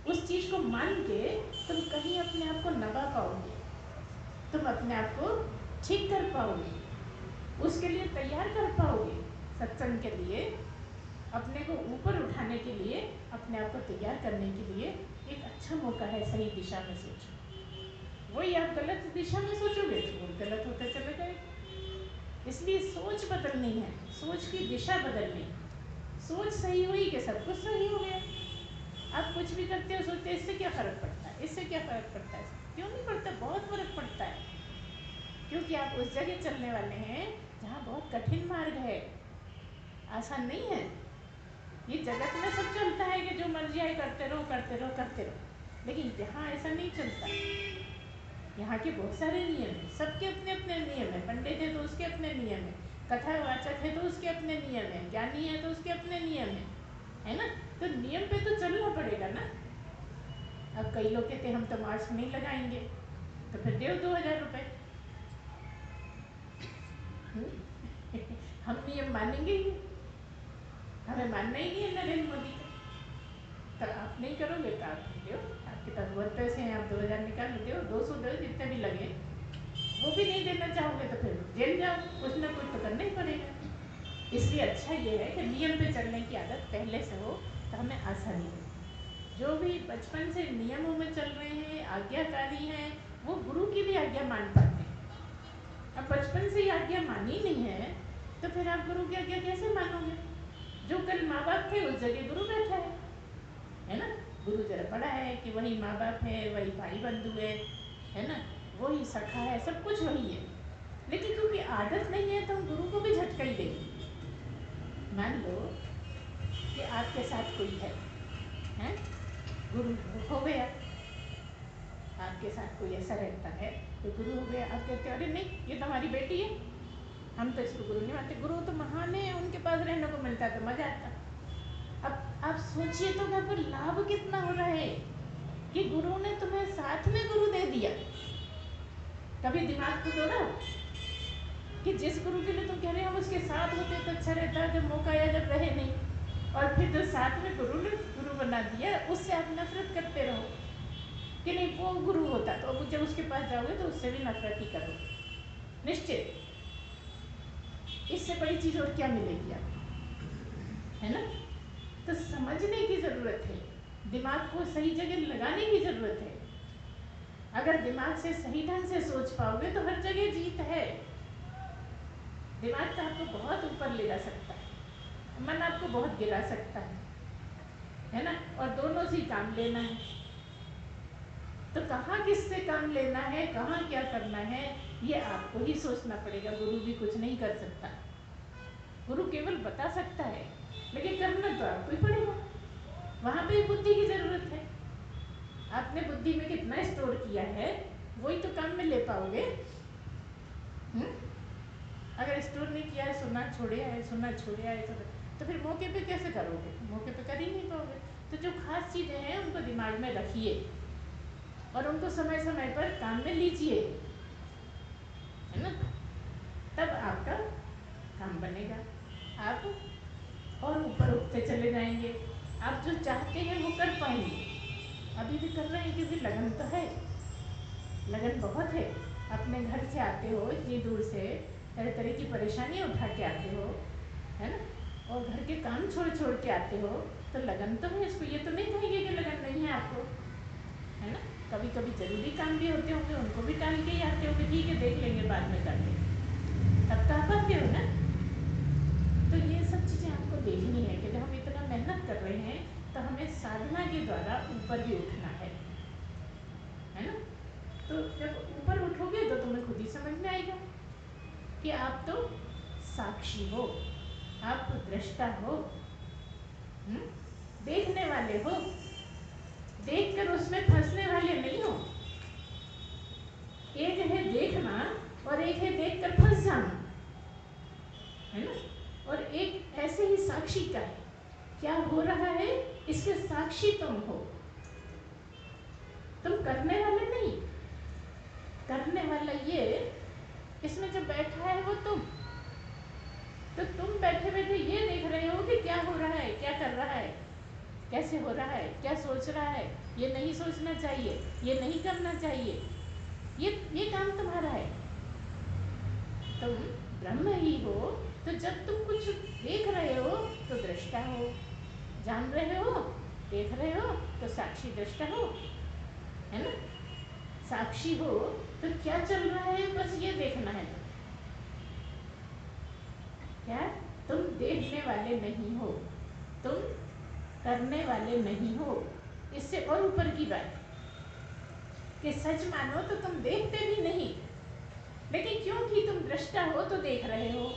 उस चीज़ को मान के तुम कहीं अपने आप को नभा पाओगे, तुम अपने आप को ठीक कर पाओगे, उसके लिए तैयार कर पाओगे। सत्संग के लिए, अपने को ऊपर उठाने के लिए, अपने आप को तैयार करने के लिए एक अच्छा मौका है सही दिशा में सोचो। वही आप गलत दिशा में सोचोगे तो वो गलत होते चले जाएगा। इसलिए सोच बदलनी है, सोच की दिशा बदलनी है। सोच सही हुई कि सब कुछ सही हो गया। आप कुछ भी करते हो, सोचते इससे क्या फ़र्क पड़ता है, इससे क्या फ़र्क पड़ता है, क्यों नहीं पड़ता, बहुत फ़र्क पड़ता है। क्योंकि आप उस जगह चलने वाले हैं जहाँ बहुत कठिन मार्ग है, आसान नहीं है। ये जगत में सब चलता है कि जो मर्जी आए करते रहो करते रहो करते रहो, लेकिन यहाँ ऐसा नहीं चलता। यहाँ के बहुत सारे नियम हैं, सबके अपने अपने नियम हैं। पंडित है तो उसके अपने नियम हैं, कथावाचक है तो उसके अपने नियम हैं, ज्ञानी है तो उसके अपने नियम हैं, है ना। तो नियम पे तो चलना पड़ेगा ना। अब कई लोग कहते हैं हम तो मास्क नहीं लगाएंगे, तो फिर दो 2000 रुपये। हम नियम मानेंगे ही, हमें मानना ही नहीं है नरेंद्र मोदी का। तो आप नहीं करोगे तो आप दो, आपके पास बहुत पैसे हैं, आप 2000 निकाल दो, 200 दो, जितने भी लगे। वो भी नहीं देना चाहोगे तो फिर जेल जाओ, कुछ ना कुछ तो करना ही पड़ेगा। इसलिए अच्छा ये है कि नियम पे चलने की आदत पहले से हो तो हमें आसानी हो। जो भी बचपन से नियमों में चल रहे हैं, आज्ञाकारी हैं, वो गुरु की भी आज्ञा मान पाते हैं। अब बचपन से ही आज्ञा मानी नहीं है तो फिर आप गुरु की आज्ञा कैसे मानोगे? जो कल माँ बाप थे उस जगह गुरु बैठा है ना। गुरु जरा बड़ा है कि वही माँ बाप है, वही भाई बंधु है ना, वही सखा है, सब कुछ वही है। लेकिन क्योंकि आदत नहीं है तो हम गुरु को भी झटका ही देंगे। मान लो कि आपके साथ कोई है, गुरु हो गया, आपके साथ कोई ऐसा रहता है तो गुरु हो गया। आप कहते हो अरे नहीं ये तो हमारी बेटी है, हम तो इसको गुरु नहीं मानते। गुरु तो महान है, उनके पास रहने को मिलता है तो मजा आता। अब आप सोचिए तो आपको लाभ कितना हो रहा है कि गुरु ने तुम्हें साथ में गुरु दे दिया। कभी दिमाग को दौड़ा कि जिस गुरु के लिए तुम कह रहे हो हम उसके साथ होते तो अच्छा रहता, जब मौका आया जब रहे नहीं, और फिर जो साथ में गुरु ने गुरु बना दिया उससे आप नफरत करते रहो कि नहीं वो गुरु होता, तो अब जब उसके पास जाओगे तो उससे भी नफरत ही करोगे निश्चित। इससे बड़ी चीज़ और क्या मिलेगी आपको, है ना। तो समझने की ज़रूरत है, दिमाग को सही जगह लगाने की ज़रूरत है। अगर दिमाग से सही ढंग से सोच पाओगे तो हर जगह जीत है। दिमाग तो आपको बहुत ऊपर ले जा सकता है, मन आपको बहुत गिरा सकता है ना, और दोनों से काम लेना है। तो कहाँ किससे काम लेना है, कहाँ क्या करना है, ये आपको ही सोचना पड़ेगा। गुरु भी कुछ नहीं कर सकता, गुरु केवल बता सकता है लेकिन करना तो आपको ही पड़ेगा। वहाँ पे बुद्धि की जरूरत है। आपने बुद्धि में कितना स्टोर किया है वही तो काम में ले पाओगे। अगर स्टोर नहीं किया है, सुनना छोड़े आए तो फिर मौके पे कैसे करोगे? मौके पे कर ही नहीं पाओगे। तो जो खास चीज़ें हैं उनको दिमाग में रखिए और उनको समय समय पर काम में लीजिए, है ना? तब आपका काम बनेगा। आप और ऊपर उठते चले जाएंगे। आप जो चाहते हैं वो कर पाएंगे। अभी भी कर रहे हैं क्योंकि लगन तो है, लगन बहुत है। अपने घर से आते हो इतनी दूर से, तरह तरह की परेशानियाँ उठा के आते हो, है ना? और घर के काम छोड़ छोड़ के आते हो, तो लगन तो है। इसको ये तो नहीं कहेंगे कि लगन नहीं है आपको, है ना? कभी कभी जरूरी काम भी होते होंगे, उनको भी टाल के ही आते होंगे, ठीक है देख लेंगे बाद में कर लेंगे, तब तो आप आते हो ना। तो ये सब चीज़ें आपको देखनी है कि जब हम इतना मेहनत कर रहे हैं तो हमें साधना के द्वारा ऊपर भी उठना है ना? तो जब ऊपर उठोगे तो तुम्हें खुद ही समझ में आएगा कि आप तो साक्षी हो, आप तो दृष्टा हो, देखने वाले हो, देखकर उसमें फंसने वाले नहीं हो। एक है देखना और एक है देखकर फंस जाना, है ना? और एक ऐसे ही साक्षी का है, क्या हो रहा है इसके साक्षी तुम हो, तुम करने वाले नहीं। करने वाला ये, इसमें जो बैठा है वो तुम। तो तुम बैठे बैठे ये देख रहे हो कि क्या हो रहा है, क्या कर रहा है, कैसे हो रहा है, क्या सोच रहा है, ये नहीं सोचना चाहिए, ये नहीं करना चाहिए, ये काम तुम्हारा है। तुम ब्रह्म ही हो। तो जब तुम कुछ देख रहे हो तो दृष्टा हो, जान रहे हो, देख रहे हो तो साक्षी दृष्टा हो, है ना? साक्षी हो तो क्या चल रहा है बस ये देखना है। क्या तुम देखने वाले नहीं हो, तुम करने वाले नहीं हो। इससे और ऊपर की बात कि सच मानो तो तुम देखते भी नहीं, लेकिन क्योंकि तुम दृष्टा हो तो देख रहे हो।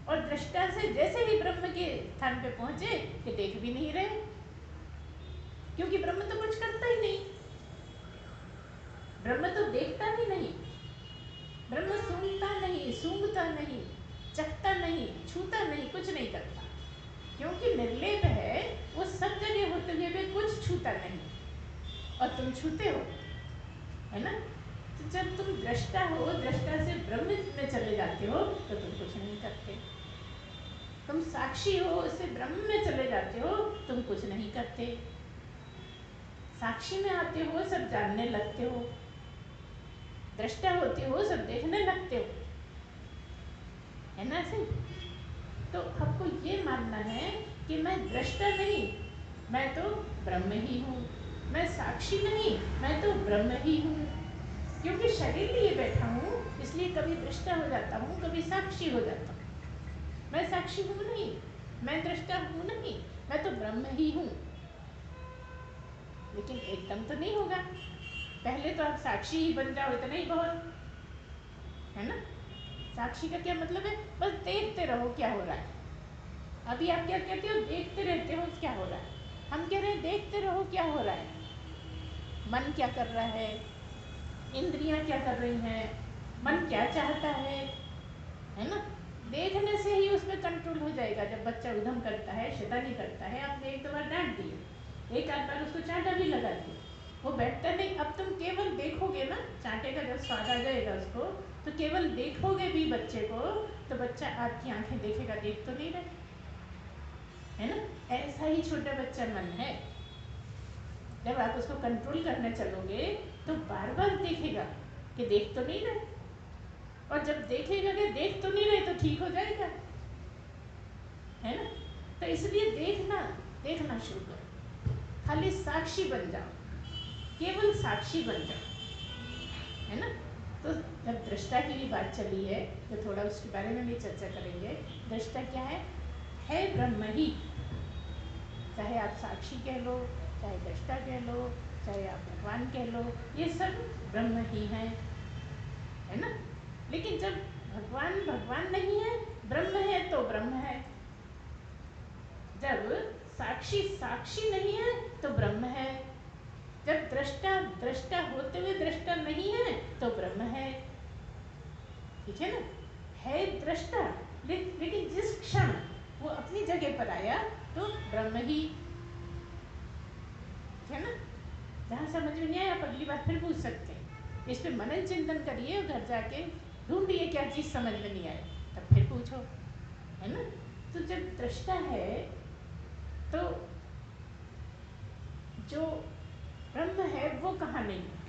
और दृष्टा से जैसे ही ब्रह्म के स्थान पे पहुंचे कि देख भी नहीं रहे, क्योंकि ब्रह्म तो कुछ करता ही नहीं, ब्रह्म तो देखता भी नहीं, ब्रह्म सूंघता नहीं, सूंघता नहीं, चखता नहीं, छूता नहीं, कुछ नहीं करता, क्योंकि निर्लेप है। वो सब जगह होते हुए भी कुछ छूता नहीं और तुम छूते हो, है ना? तो जब तुम दृष्टा हो, दृष्टा से ब्रह्म में चले जाते हो तो तुम कुछ नहीं करते। तुम साक्षी हो, उससे ब्रह्म में चले जाते हो, तुम कुछ नहीं करते। साक्षी में आते हो, सब जानने लगते हो, दृष्टा होते हो, सब देखने लगते हो, है ना? ऐसे तो आपको ये मानना है कि मैं दृष्टा नहीं, मैं तो ब्रह्म ही हूँ, मैं साक्षी नहीं, मैं तो ब्रह्म ही हूँ। क्योंकि शरीर लिए बैठा हूँ इसलिए कभी दृष्टा हो जाता हूँ, कभी साक्षी हो जाता हूँ। मैं साक्षी हूँ नहीं, मैं दृष्टा हूँ नहीं, मैं तो ब्रह्म ही हूँ। लेकिन एकदम तो नहीं होगा, पहले तो आप साक्षी ही बन जाओ, इतना ही बहुत, है ना? साक्षी का क्या मतलब है? बस देखते रहो क्या हो रहा है। अभी आप क्या कहते हो? देखते रहते हो क्या हो रहा है। हम कह रहे हैं देखते रहो क्या हो रहा है। मन क्या कर रहा है, इंद्रियां क्या कर रही हैं, मन क्या चाहता है ना? देखने से ही उसमें कंट्रोल हो जाएगा। जब बच्चा उधम करता है, शैतानी करता है, आपने एक दो बार डांट दिया, एक आध बार उसको चांटा भी लगा दिया, वो बैठता नहीं। अब तुम केवल देखोगे ना, चांटे का जब स्वाद आ जाएगा उसको, तो केवल देखोगे भी बच्चे को, तो बच्चा आपकी आंखें देखेगा, देख तो नहीं रहे, है ना? ऐसा ही छोटा बच्चा मन है। जब आप उसको कंट्रोल करने चलोगे तो बार बार देखेगा कि देख तो नहीं रहे, और जब देखेगा कि देख तो नहीं रहे तो ठीक हो जाएगा, है ना? तो इसलिए देखना शुरू करो, खाली साक्षी बन जाओ, केवल साक्षी बन जाओ, है ना? तो जब दृष्टा की भी बात चली है तो थोड़ा उसके बारे में भी चर्चा करेंगे। दृष्टा क्या है ब्रह्म ही। चाहे आप साक्षी कह लो, चाहे दृष्टा कह लो, चाहे आप भगवान कह लो, ये सब ब्रह्म ही है ना? लेकिन जब भगवान नहीं है, ब्रह्म है तो ब्रह्म है। जब साक्षी साक्षी नहीं है तो ब्रह्म है, जब दृष्टा दृष्टा होते हुए दृष्टा नहीं है तो ब्रह्म है। ठीक है ना, है दृष्टा लेकिन जिस क्षण वो अपनी जगह पर आया तो ब्रह्म ही। ठीक है ना, जहाँ समझ में नहीं आया आप अगली बार फिर पूछ सकते हैं, इस पे मनन चिंतन करिए और घर जाके ढूंढिए क्या चीज समझ में नहीं आए तब फिर पूछो, है ना। तो जब दृष्टा है तो जो ब्रह्म है वो कहाँ नहीं है।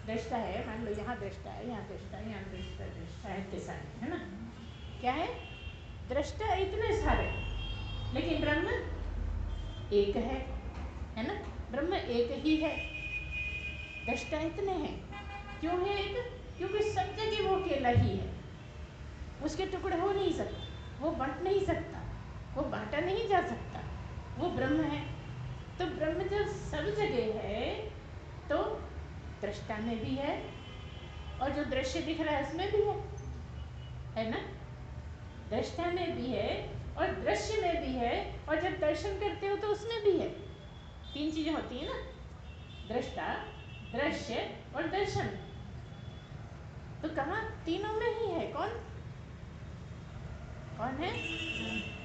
दृष्टा है, मान लो यहाँ दृष्टा है, यहाँ दृष्टा है, यहाँ दृष्टा दृष्टा है, इतने सारे, है ना। क्या है, दृष्टा इतने सारे लेकिन ब्रह्म एक है ना। ब्रह्म एक ही है, दृष्टा इतने हैं। क्यों है एक, क्योंकि सब जगह वो अकेला ही है, उसके टुकड़े हो नहीं सकते, वो बंट नहीं सकता, वो बांटा नहीं जा सकता, वो ब्रह्म है। तो ब्रह्म जब सब जगह है तो दृष्टा में भी है और जो दृश्य दिख रहा है उसमें भी है ना। दृष्टा में भी है और दृश्य में भी है, और जब दर्शन करते हो तो उसमें भी है। तीन चीजें होती है ना, दृष्टा, दृश्य और दर्शन। तो कहाँ, तीनों में ही है। कौन कौन है,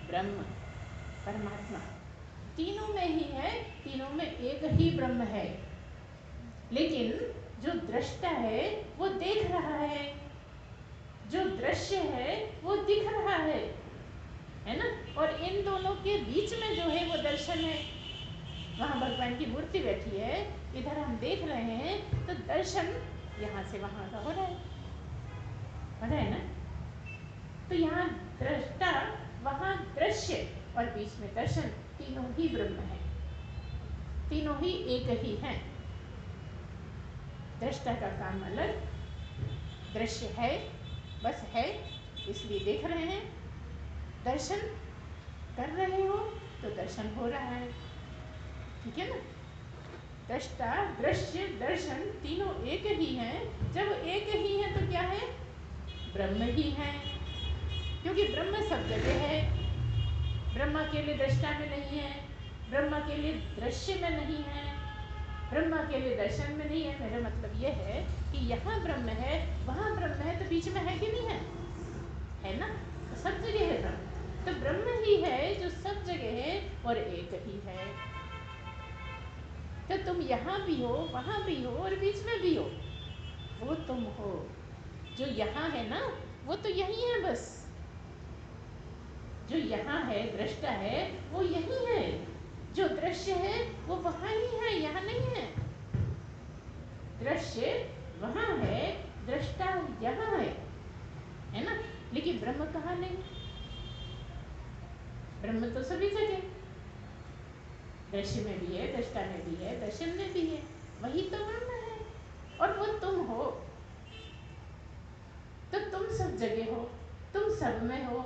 ब्रह्म, परमात्मा तीनों में ही है, तीनों में एक ही ब्रह्म है। लेकिन जो दृष्टा है वो देख रहा है, जो दृश्य है वो दिख रहा है ना। और इन दोनों के बीच में जो है वो दर्शन है। वहाँ भगवान की मूर्ति बैठी है, इधर हम देख रहे हैं तो दर्शन यहाँ से वहाँ का हो रहा है ना। तो यहाँ दृष्टा, वहाँ दृश्य और बीच में दर्शन, तीनों ही ब्रह्म है, तीनों ही एक ही हैं। दृष्टा का काम अलग, दृश्य है बस है इसलिए देख रहे हैं, दर्शन कर रहे हो तो दर्शन हो रहा है। ठीक है ना, दृष्टा दृश्य दर्शन तीनों एक ही हैं। जब एक ही है तो क्या है, ब्रह्म ही है, क्योंकि ब्रह्म सब जगह है। ब्रह्म अकेले दृष्टा में नहीं है, ब्रह्म अकेले दृश्य में नहीं है, ब्रह्म अकेले दर्शन में नहीं है। मेरा मतलब यह है कि यहाँ ब्रह्म है, वहाँ ब्रह्म है, तो बीच में है कि नहीं है ना। तो सब जगह है ब्रह्म, तो ब्रह्म ही है जो सब जगह है और एक ही है। तो तुम यहाँ भी हो, वहाँ भी हो और बीच में भी हो, वो तुम हो। जो यहाँ है ना वो तो यही है बस, जो यहाँ है दृष्टा है वो यही है, जो दृश्य है वो वहाँ ही है, यहाँ नहीं है। दृश्य वहाँ है, दृष्टा यहाँ है ना। लेकिन ब्रह्म कहाँ नहीं, ब्रह्म तो सभी जगह, दृश्य में भी है, दृष्टा में भी है, दर्शन में भी है, वही तो ब्रह्म है। और वो तुम हो, तो तुम सब जगह हो, तुम सब में हो,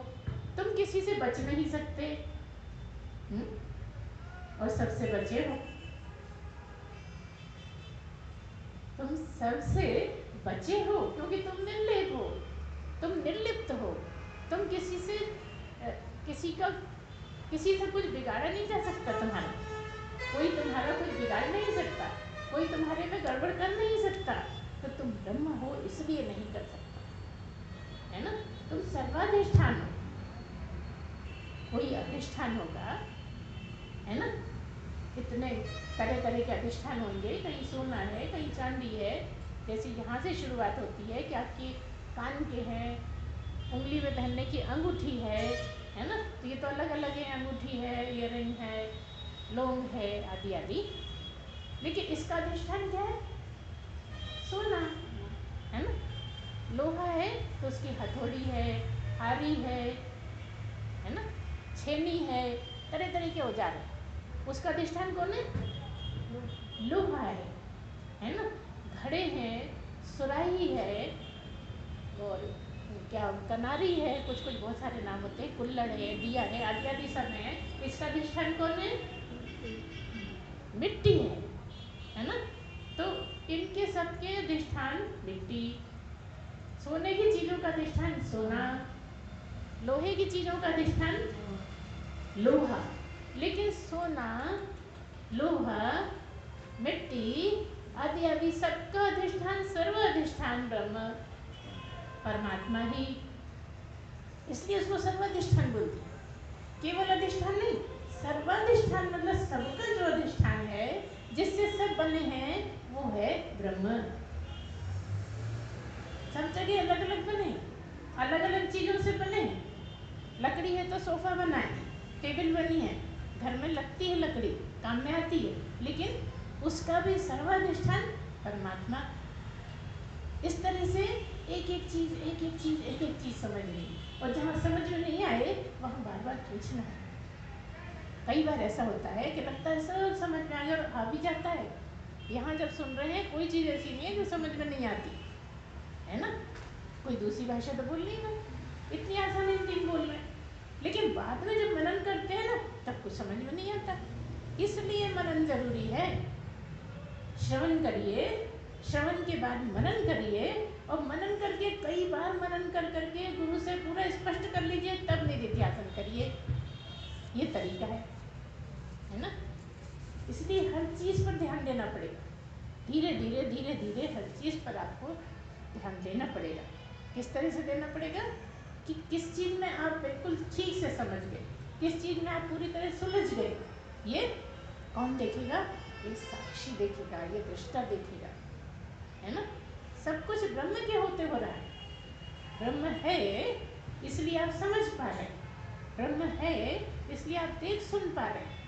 तुम किसी से बच नहीं सकते और सबसे बचे हो। तुम सबसे बचे हो क्योंकि तुम निर्लेप हो, तुम निर्लिप्त हो, तुम किसी से किसी से कुछ बिगाड़ा नहीं जा सकता। तुम्हारा कोई तुम्हारा कुछ बिगाड़ नहीं सकता, कोई तुम्हारे में गड़बड़ कर नहीं सकता। तो तुम ब्रह्म हो इसलिए नहीं कर सकता, है ना। तुम सर्वाधिष्ठान हो, कोई अधिष्ठान होगा, है ना। इतने तरह तरह के अधिष्ठान होंगे, कहीं सोना है, कहीं चांदी है। जैसे यहाँ से शुरुआत होती है कि आपके कान के हैं, उंगली में पहनने की अंगूठी है ना। तो ये तो अलग अलग है, अंगूठी है, इयररिंग है, लौंग है, आदि आदि। लेकिन इसका अधिष्ठान क्या है, सोना है ना। लोहा है तो उसकी हथौड़ी है, हारी है ना, छेनी है, तरह तरह के औजार है। उसका अधिष्ठान कौन है, लोहा है ना। घड़े हैं, सुराही है, और क्या कनारी है, कुछ कुछ बहुत सारे नाम होते हैं, कुल्लड़ है, दिया है, आदि आदि सब है। इसका अधिष्ठान कौन है, मिट्टी है ना। तो इनके सबके अधिष्ठान मिट्टी। सोने की चीजों का अधिष्ठान सोना, लोहे की चीजों का अधिष्ठान लोहा, लेकिन सोना, लोहा, मिट्टी आदि आदि सबका अधिष्ठान, सर्वाधिष्ठान ब्रह्म परमात्मा ही, इसलिए उसको सर्वाधिष्ठान बोलते हैं। केवल अधिष्ठान नहीं, सर्वाधिष्ठान मतलब सबका जो अधिष्ठान है, जिससे सब बने हैं, वो है ब्रह्म। सब जगह अलग अलग बने, अलग अलग चीजों से बने। लकड़ी है तो सोफा बना है, टेबल बनी है, घर में लगती है लकड़ी, काम में आती है, लेकिन उसका भी सर्वाधिष्ठान परमात्मा। इस तरह से एक एक चीज समझनी, और जहाँ समझ में नहीं आए वहाँ बार बार पूछना है। कई बार ऐसा होता है कि लगता है सब समझ में आ गया और आ भी जाता है। यहाँ जब सुन रहे हैं कोई चीज़ ऐसी नहीं है जो समझ में नहीं आती है ना। कोई दूसरी भाषा तो बोल नहीं है, इतनी आसानी से बोल रहे हैं, लेकिन बाद में जब मनन करते हैं ना तब कुछ समझ में नहीं आता। इसलिए मनन जरूरी है। श्रवण करिए, श्रवण के बाद मनन करिए, और मनन करके कई बार मनन कर करके गुरु से पूरा स्पष्ट कर लीजिए, तब निधिध्यासन करिए। ये तरीका है ना। इसलिए हर चीज पर ध्यान देना पड़ेगा, धीरे धीरे धीरे धीरे हर चीज पर आपको ध्यान देना पड़ेगा। किस तरह से देना पड़ेगा कि किस चीज में आप बिल्कुल ठीक से समझ गए, किस चीज में आप पूरी तरह सुलझ गए। ये कौन देखेगा? ये साक्षी देखेगा, ये दृष्टा देखेगा, है ना। सब कुछ ब्रह्म के होते हो रहा है। ब्रह्म है इसलिए आप समझ पा रहे हैं, ब्रह्म है इसलिए आप देख सुन पा रहे हैं,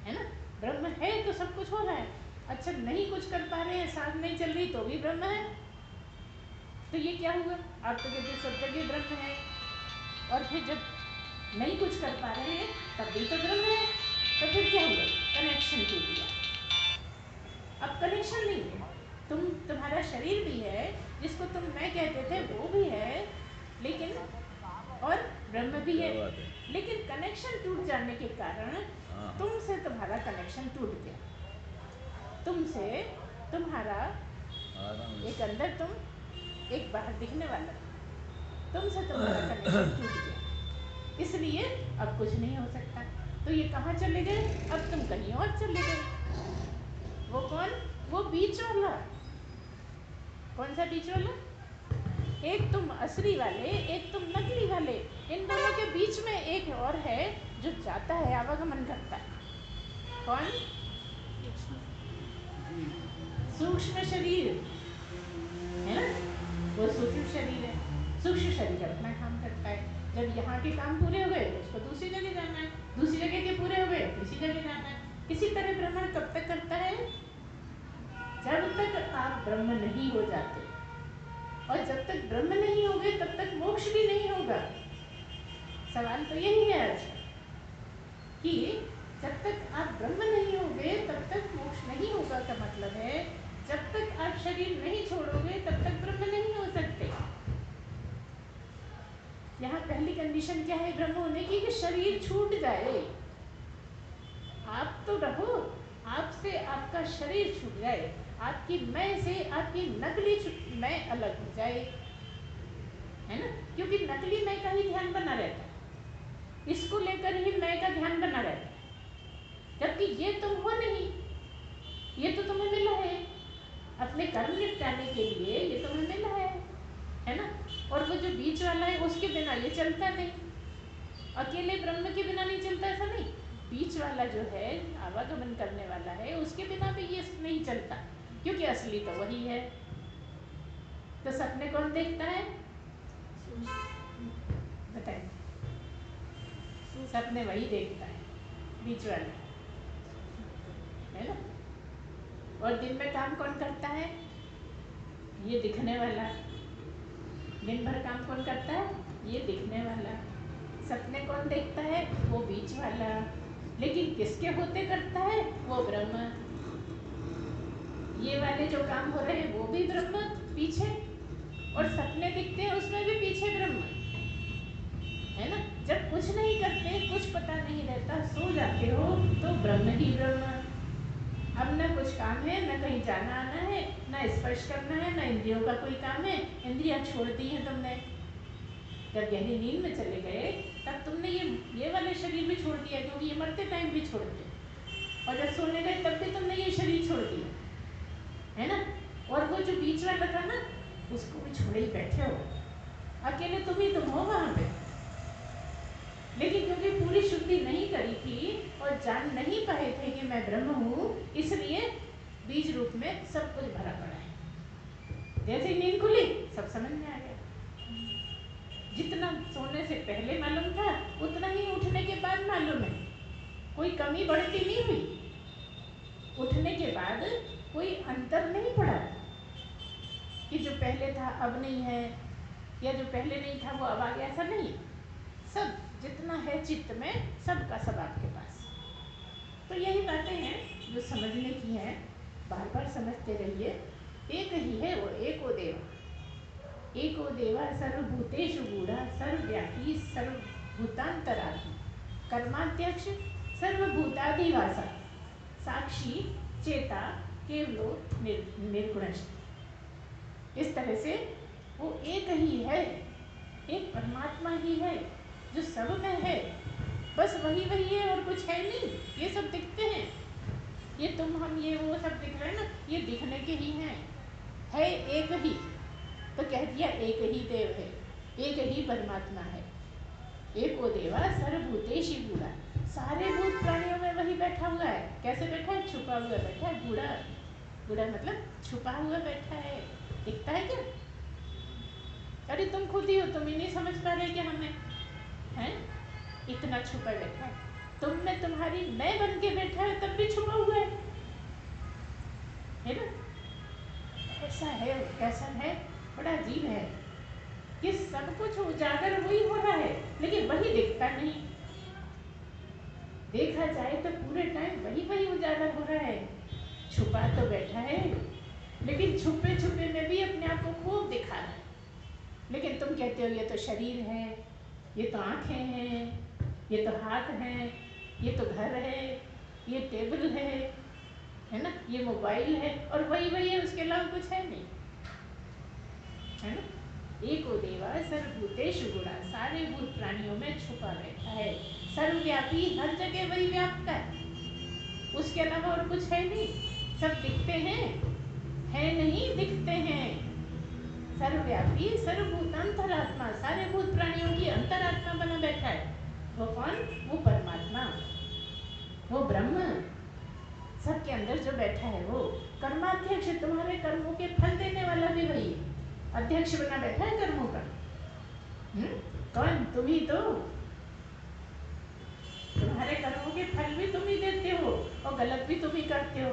है ना। ब्रह्म है तो सब कुछ हो रहा है। अच्छा, नहीं कुछ कर पा रहे हैं, सांस नहीं चल रही तो भी ब्रह्म है। तो ये क्या हुआ? आप तो कहते सब जगह ब्रह्म है, और फिर जब नहीं कुछ कर पा रहे हैं तब भी तो ब्रह्म है, तो फिर क्या हुआ? कनेक्शन टूट गया। अब कनेक्शन नहीं है, तुम्हारा शरीर भी है जिसको तुम मैं कहते थे, वो भी है, लेकिन और ब्रह्म भी है, लेकिन कनेक्शन टूट जाने के कारण तुमसे तुम्हारा कनेक्शन टूट गया। तुमसे तुम्हारा एक अंदर तुम, एक बाहर दिखने वाला, तुमसे तुम्हारा कनेक्शन टूट गया, इसलिए अब कुछ नहीं हो सकता। तो ये कहाँ चले गए? अब तुम कहीं और चले गए। वो कौन? वो बीच वाला। कौन सा बीच वाला? एक तुम असली वाले, एक तुम नकली वाले। इन दोनों के बीच में एक और है जो जाता है, आवागमन करता है। कौन? सूक्ष्म शरीर, है ना। वो सूक्ष्म शरीर है। सूक्ष्म शरीर अपना काम करता है। जब यहाँ के काम पूरे हो गए तो उसको दूसरी जगह जाना है, दूसरी जगह के पूरे हो गए तीसरी जगह जाना है। इसी तरह भ्रमण कब तक करता है? जब तक आप ब्रह्म नहीं हो जाते, और जब तक ब्रह्म नहीं होगे तब तक मोक्ष भी नहीं होगा। सवाल तो यही है आज कि जब तक आप ब्रह्म नहीं होगे तब तक मोक्ष नहीं होगा, का मतलब है जब तक आप शरीर नहीं छोड़ोगे तब तक ब्रह्म नहीं हो सकते। यहाँ पहली कंडीशन क्या है ब्रह्म होने की? कि शरीर छूट जाए। आप तो रहो, आपसे आपका शरीर छूट जाए, आपकी मैं से आपकी नकली मैं अलग हो जाए, है ना। क्योंकि नकली मैं का ही ध्यान बना रहता है, इसको लेकर ही मैं का ध्यान बना रहता है, जबकि ये तुम हो नहीं। ये तो तुम्हें मिला है अपने कर्म निपटाने के लिए, ये तुम्हें मिला है ना। और वो जो बीच वाला है उसके बिना ये चलता नहीं, अकेले ब्रह्म के बिना नहीं चलता, ऐसा नहीं। बीच वाला जो है, आवागमन करने वाला है, उसके बिना भी ये नहीं चलता, क्योंकि असली तो वही है। तो सपने कौन देखता है? बताइए। सपने वही देखता है, बीच वाला, है ना। और दिन में काम कौन करता है? ये दिखने वाला। दिन भर काम कौन करता है? ये दिखने वाला। सपने कौन देखता है? वो बीच वाला। लेकिन किसके होते करता है? वो ब्रह्म। ये वाले जो काम हो रहे हैं वो भी ब्रह्म पीछे, और सपने दिखते हैं उसमें भी पीछे ब्रह्म, है ना। जब कुछ नहीं करते, कुछ पता नहीं रहता, सो जाते हो, तो ब्रह्म ही ब्रह्म। अब न कुछ काम है, न कहीं जाना आना है, न स्पर्श करना है, न इंद्रियों का कोई काम है, इंद्रियां छोड़ दी हैं तुमने। जब गहरी नींद में चले गए तब तुमने ये वाले शरीर भी छोड़ दिया, क्योंकि ये मरते टाइम भी छोड़ते, और जब सोने गए तब भी तुमने ये शरीर छोड़ दिया, है ना। और वो जो बीच वाला था ना, उसको भी छोड़े ही बैठे हो, अकेले तुम ही तुम हो वहां पे। लेकिन क्योंकि पूरी शुद्धि नहीं करी थी और जान नहीं पाए थे कि मैं ब्रह्म हूँ, इसलिए बीज रूप में सब कुछ भरा पड़ा है। जैसे ही नींद खुली सब समझ में आ गया। जितना सोने से पहले मालूम था उतना ही उठने के बाद मालूम है, कोई कमी बढ़ती नहीं हुई। उठने के बाद कोई अंतर नहीं पड़ा कि जो पहले था अब नहीं है, या जो पहले नहीं था वो अब आ गया, ऐसा नहीं। सब जितना है चित्त में, सब का सब आपके पास। तो यही बातें हैं जो समझने की हैं, बार बार समझते रहिए। एक ही है वो, एको देवा, एको देवा सर्वभूतेषु गूढ़ा, सर्वव्यापी सर्वभूतांतरात्मा, कर्माध्यक्ष सर्वभूताधिवासा, साक्षी चेता केवलो निर्गुणश। इस तरह से वो एक ही है, एक परमात्मा ही है जो सब में है, बस वही वही है और कुछ है नहीं। ये सब दिखते हैं, ये तुम हम ये वो सब दिख रहे हैं ना, ये दिखने के ही हैं, है एक ही। तो कह दिया एक ही देव है, एक ही परमात्मा है। एको देवा सर्वभूतेषु गूढ़ा, सारे भूत प्राणियों में वही बैठा हुआ है। कैसे बैठा है? छुपा हुआ बैठा है। गूढ़ा, गूढ़ा मतलब छुपा हुआ बैठा है। दिखता है क्या? अरे तुम खुद ही हो, तुम ही नहीं समझ पा रहे कि हमें है इतना छुपा बैठा है। तुम में तुम्हारी मैं बन के बैठा है, तब भी छुपा हुआ है ना। ऐसा है, कैसा है, बड़ा अजीब है कि सब कुछ उजागर वही हो रहा है, लेकिन वही दिखता नहीं। देखा जाए तो पूरे टाइम वही वही उजागर हो रहा है। छुपा तो बैठा है, लेकिन छुपे छुपे में भी अपने आप को खूब दिखा रहा है। लेकिन तुम कहते हो ये तो शरीर है, ये तो आंखें हैं, ये तो हाथ हैं, ये तो घर है, ये टेबल है ना, ये मोबाइल है, और वही वही है, उसके अलावा कुछ है नहीं, है ना। एको देवा सर्वभूतेषु गूढ़ा, सारे भूत प्राणियों में छुपा बैठा है। सर्वव्यापी, हर जगह वही व्याप्त है, उसके अलावा और कुछ है नहीं। सब दिखते हैं, है नहीं, दिखते हैं। सर्वव्यापी सर्वभूतांतरात्मा, सारे भूत प्राणियों की अंतरात्मा बना बैठा है। वो कौन? वो परमात्मा, वो ब्रह्म, सबके अंदर जो बैठा है वो। कर्माध्यक्ष, तुम्हारे कर्मों के फल देने वाला भी वही है। अध्यक्ष बना बैठा है कर्मों का। कौन? तुम ही तो। तुम्हारे कर्मों के फल भी तुम ही देते हो, और गलत भी तुम ही करते हो।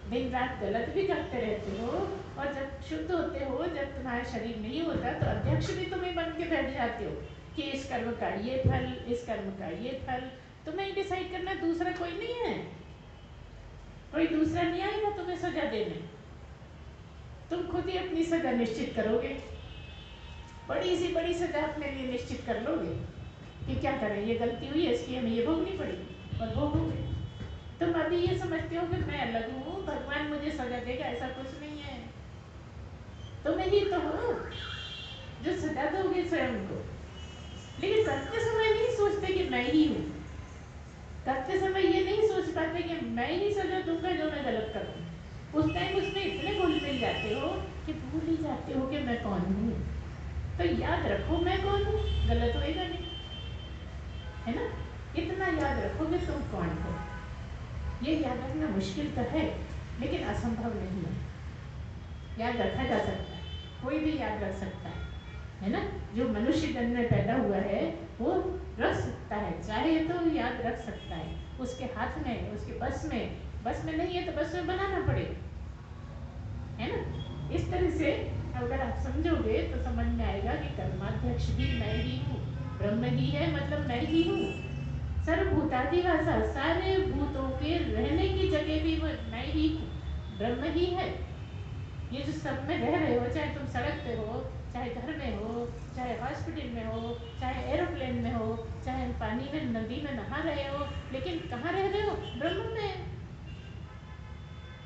दिन रात गलत भी करते रहते हो, और जब शुद्ध होते हो, जब तुम्हारा शरीर नहीं होता, तो अध्यक्ष भी तुम ही बन के बैठ जाते हो कि इस कर्म का ये फल, इस कर्म का ये फल। तुम्हें ही डिसाइड करना, दूसरा कोई नहीं है। कोई दूसरा नहीं आएगा तुम्हें सजा देने, तुम खुद ही अपनी सजा निश्चित करोगे। बड़ी सी बड़ी सजा अपने लिए निश्चित कर लोगे कि क्या करें, ये गलती हुई है, इसकी हमें ये भोगनी पड़ेगी, और भोगोगे। तुम अभी ये समझते हो कि मैं अलग हूँ, भगवान मुझे सजा देगा, ऐसा कुछ नहीं है। तुम ही तो हो जो सजा दोगे स्वयं को। लेकिन करते समय नहीं सोचते कि मैं ही हूँ, करते समय ये नहीं सोच पाते कि मैं ही सजा दूंगा जो मैं गलत करूँ। उस टाइम उसमें इतने घुल मिल जाते हो कि भूल ही जाते हो कि मैं कौन हूँ। तो याद रखो मैं कौन हूँ, गलत होएगा नहीं, है ना। इतना याद रखोगे तुम कौन हो। ये याद रखना मुश्किल तो है, लेकिन असंभव नहीं है। याद रखा जा सकता है, कोई भी याद रख सकता है ना। जो मनुष्य जन्म में पैदा हुआ है वो रख सकता है, चाहे तो याद रख सकता है। उसके हाथ में, उसके बस में नहीं है तो बस में बनाना पड़ेगा, है ना। इस तरह से अगर आप समझोगे तो समझ में आएगा कि कर्माध्यक्ष भी मैं ही हूँ, ब्रह्म ही है, मतलब मैं ही हूँ। सर्वभूताधिवासा, सारे भूतों के रहने की जगह भी मैं ही हूँ, ब्रह्म ही है। ये जो सब में रह रहे हो, चाहे तुम सड़क पे हो, चाहे घर में हो, चाहे हॉस्पिटल में हो, चाहे एरोप्लेन में हो, चाहे पानी में, नदी में नहा रहे हो, लेकिन कहाँ रह रहे हो? ब्रह्म में।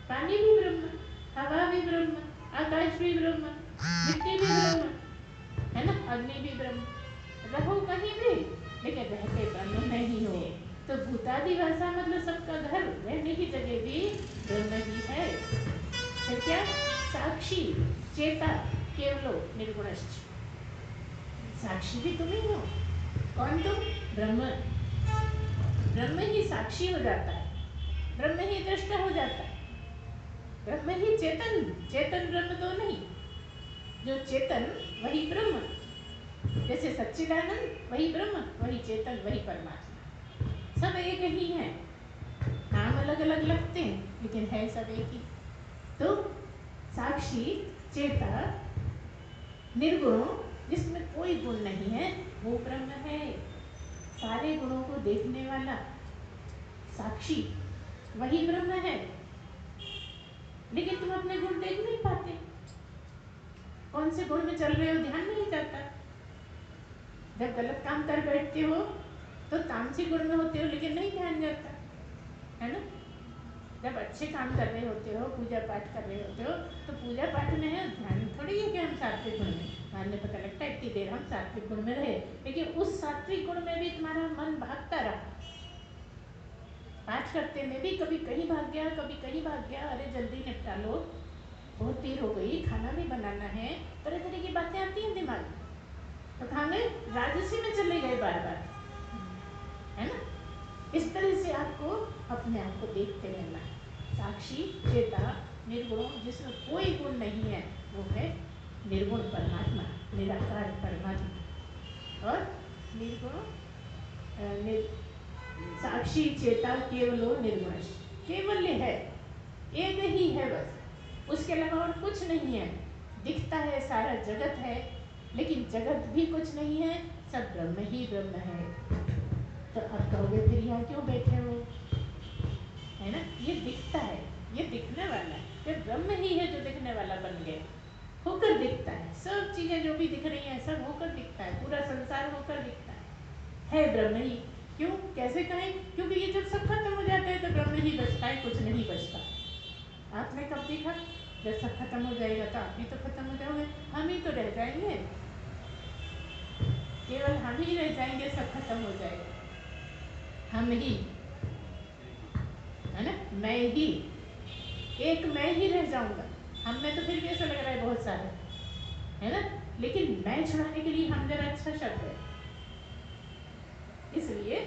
पानी भी ब्रह्म, हवा भी ब्रह्म, आकाश भी ब्रह्म, मिट्टी भी ब्रह्म, है ना, अग्नि भी ब्रह्म। रहो कहीं भी, लेकिन रहते ब्रह्म में ही हो। तो भूतादि भाषा मतलब सबका घर, रहने की जगह भी ब्रह्म ही है। फिर क्या? साक्षी चेता केवलो निर्गुणश्च। साक्षी भी तुम ही हो। कौन तुम? ब्रह्म। ब्रह्म ही साक्षी हो जाता है, ब्रह्म ही दृष्टा हो जाता है, ब्रह्म ही चेतन। चेतन ब्रह्म तो नहीं, जो चेतन वही ब्रह्म। जैसे सच्चिदानंद वही ब्रह्म, वही चेतन, वही परमात्मा। सब एक ही है, नाम अलग अलग लगते हैं लेकिन है सब एक ही। तो साक्षी चेता निर्गुण, जिसमें कोई गुण नहीं है, वो ब्रह्म है। सारे गुणों को देखने वाला साक्षी वही ब्रह्म है। लेकिन तुम अपने गुण देख नहीं पाते। कौन से गुण में चल रहे हो ध्यान नहीं जाता। जब गलत काम कर बैठते हो तो तामसिक गुण में होते हो, लेकिन नहीं ध्यान जाता है ना। जब अच्छे काम कर रहे होते हो, पूजा पाठ कर रहे होते हो, तो पूजा पाठ में है, ध्यान थोड़ी है कि हम सात्विक गुण में। मानने पता लगता है इतनी देर हम सात्विक गुण में रहे, लेकिन उस सात्विक गुण में भी तुम्हारा मन भागता रहा। पाठ करते में भी कभी कहीं भाग गया, कभी कहीं भाग गया। अरे जल्दी निपटा लो, बहुत देर हो गई, खाना भी बनाना है, तरह तरह की बातें आती हैं दिमाग में। तो कहाँ गए? राजसी में चले गए बार बार, है ना। इस तरह से आपको अपने आप को देखते रहना। साक्षी चेता निर्गुण, जिसमें कोई गुण नहीं है, वो है निर्गुण परमात्मा, निराकार परमात्मा। और निर्गुण साक्षी चेता केवलो निर्गुण, केवल है, एक ही है बस, उसके अलावा और कुछ नहीं है। दिखता है सारा जगत है, लेकिन जगत भी कुछ नहीं है, सब ब्रह्म ही ब्रह्म है। तो अब कहोगे फिर यहाँ क्यों बैठे हो, है ना। ये दिखता है, ये दिखने वाला है, ये ब्रह्म ही है जो दिखने वाला बन गया, होकर दिखता है। सब चीजें जो भी दिख रही हैं सब होकर दिखता है, पूरा संसार होकर दिखता है ब्रह्म ही। क्यों, कैसे कहें? क्योंकि ये जब सब खत्म हो जाता है तो ब्रह्म ही बचता है, कुछ नहीं बचता। आपने कब देखा? जब सब खत्म हो जाएगा तो आप भी तो खत्म हो जाओगे, हम ही तो रह जाएंगे, केवल हम ही रह जाएंगे, सब खत्म हो जाएगा। हम ही, है ना, मैं ही, एक मैं ही रह जाऊंगा। हम में तो फिर भी ऐसा लग रहा है बहुत सारे, है ना, लेकिन मैं छुड़ाने के लिए हम जरा अच्छा शब्द है। इसलिए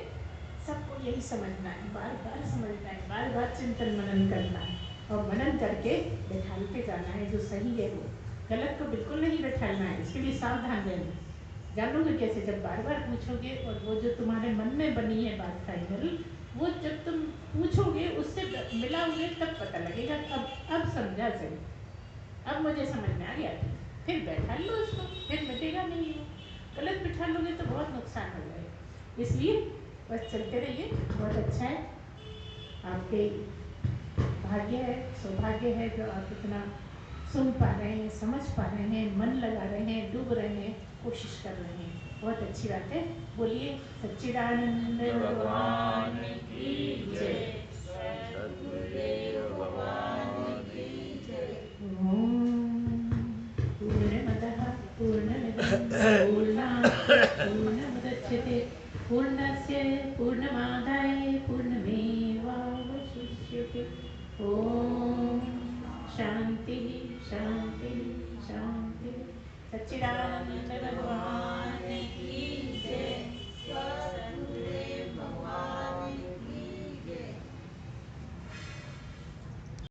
सबको यही समझना है, बार बार समझना है, बार बार चिंतन मनन करना है, और मनन करके बैठालते जाना है जो सही है वो, गलत को बिल्कुल नहीं बैठालना है। इसके लिए सावधान रहना। जानोगे कैसे? जब बार बार पूछोगे, और वो जो तुम्हारे मन में बनी है बात फाइनल, वो जब तुम पूछोगे उससे मिलाओगे तब पता लगेगा। अब समझा सही, अब मुझे समझ में आ गया, फिर बैठा लो उसको, फिर मिटेगा नहीं वो। गलत बिठा लोगे तो बहुत नुकसान हो जाएगा। इसलिए बस चलते रहिए, बहुत अच्छा है, आपके भाग्य है, सौभाग्य है जो आप इतना सुन पा रहे हैं, समझ पा रहे हैं, मन लगा रहे हैं, डूब रहे हैं, कोशिश कर रहे हैं, बहुत अच्छी बात है। बोलिए सच्चिदानंद भगवान की जय। सद्गुरुदेव भगवान की जय। पूर्णमदः पूर्णमिदं पूर्णात् पूर्णमुदच्यते पूर्णस्य पूर्णमादाय पूर्णमेवावशिष्यते। ओम शांति शांति शांति। सच्चिदानंद भगवान की जय।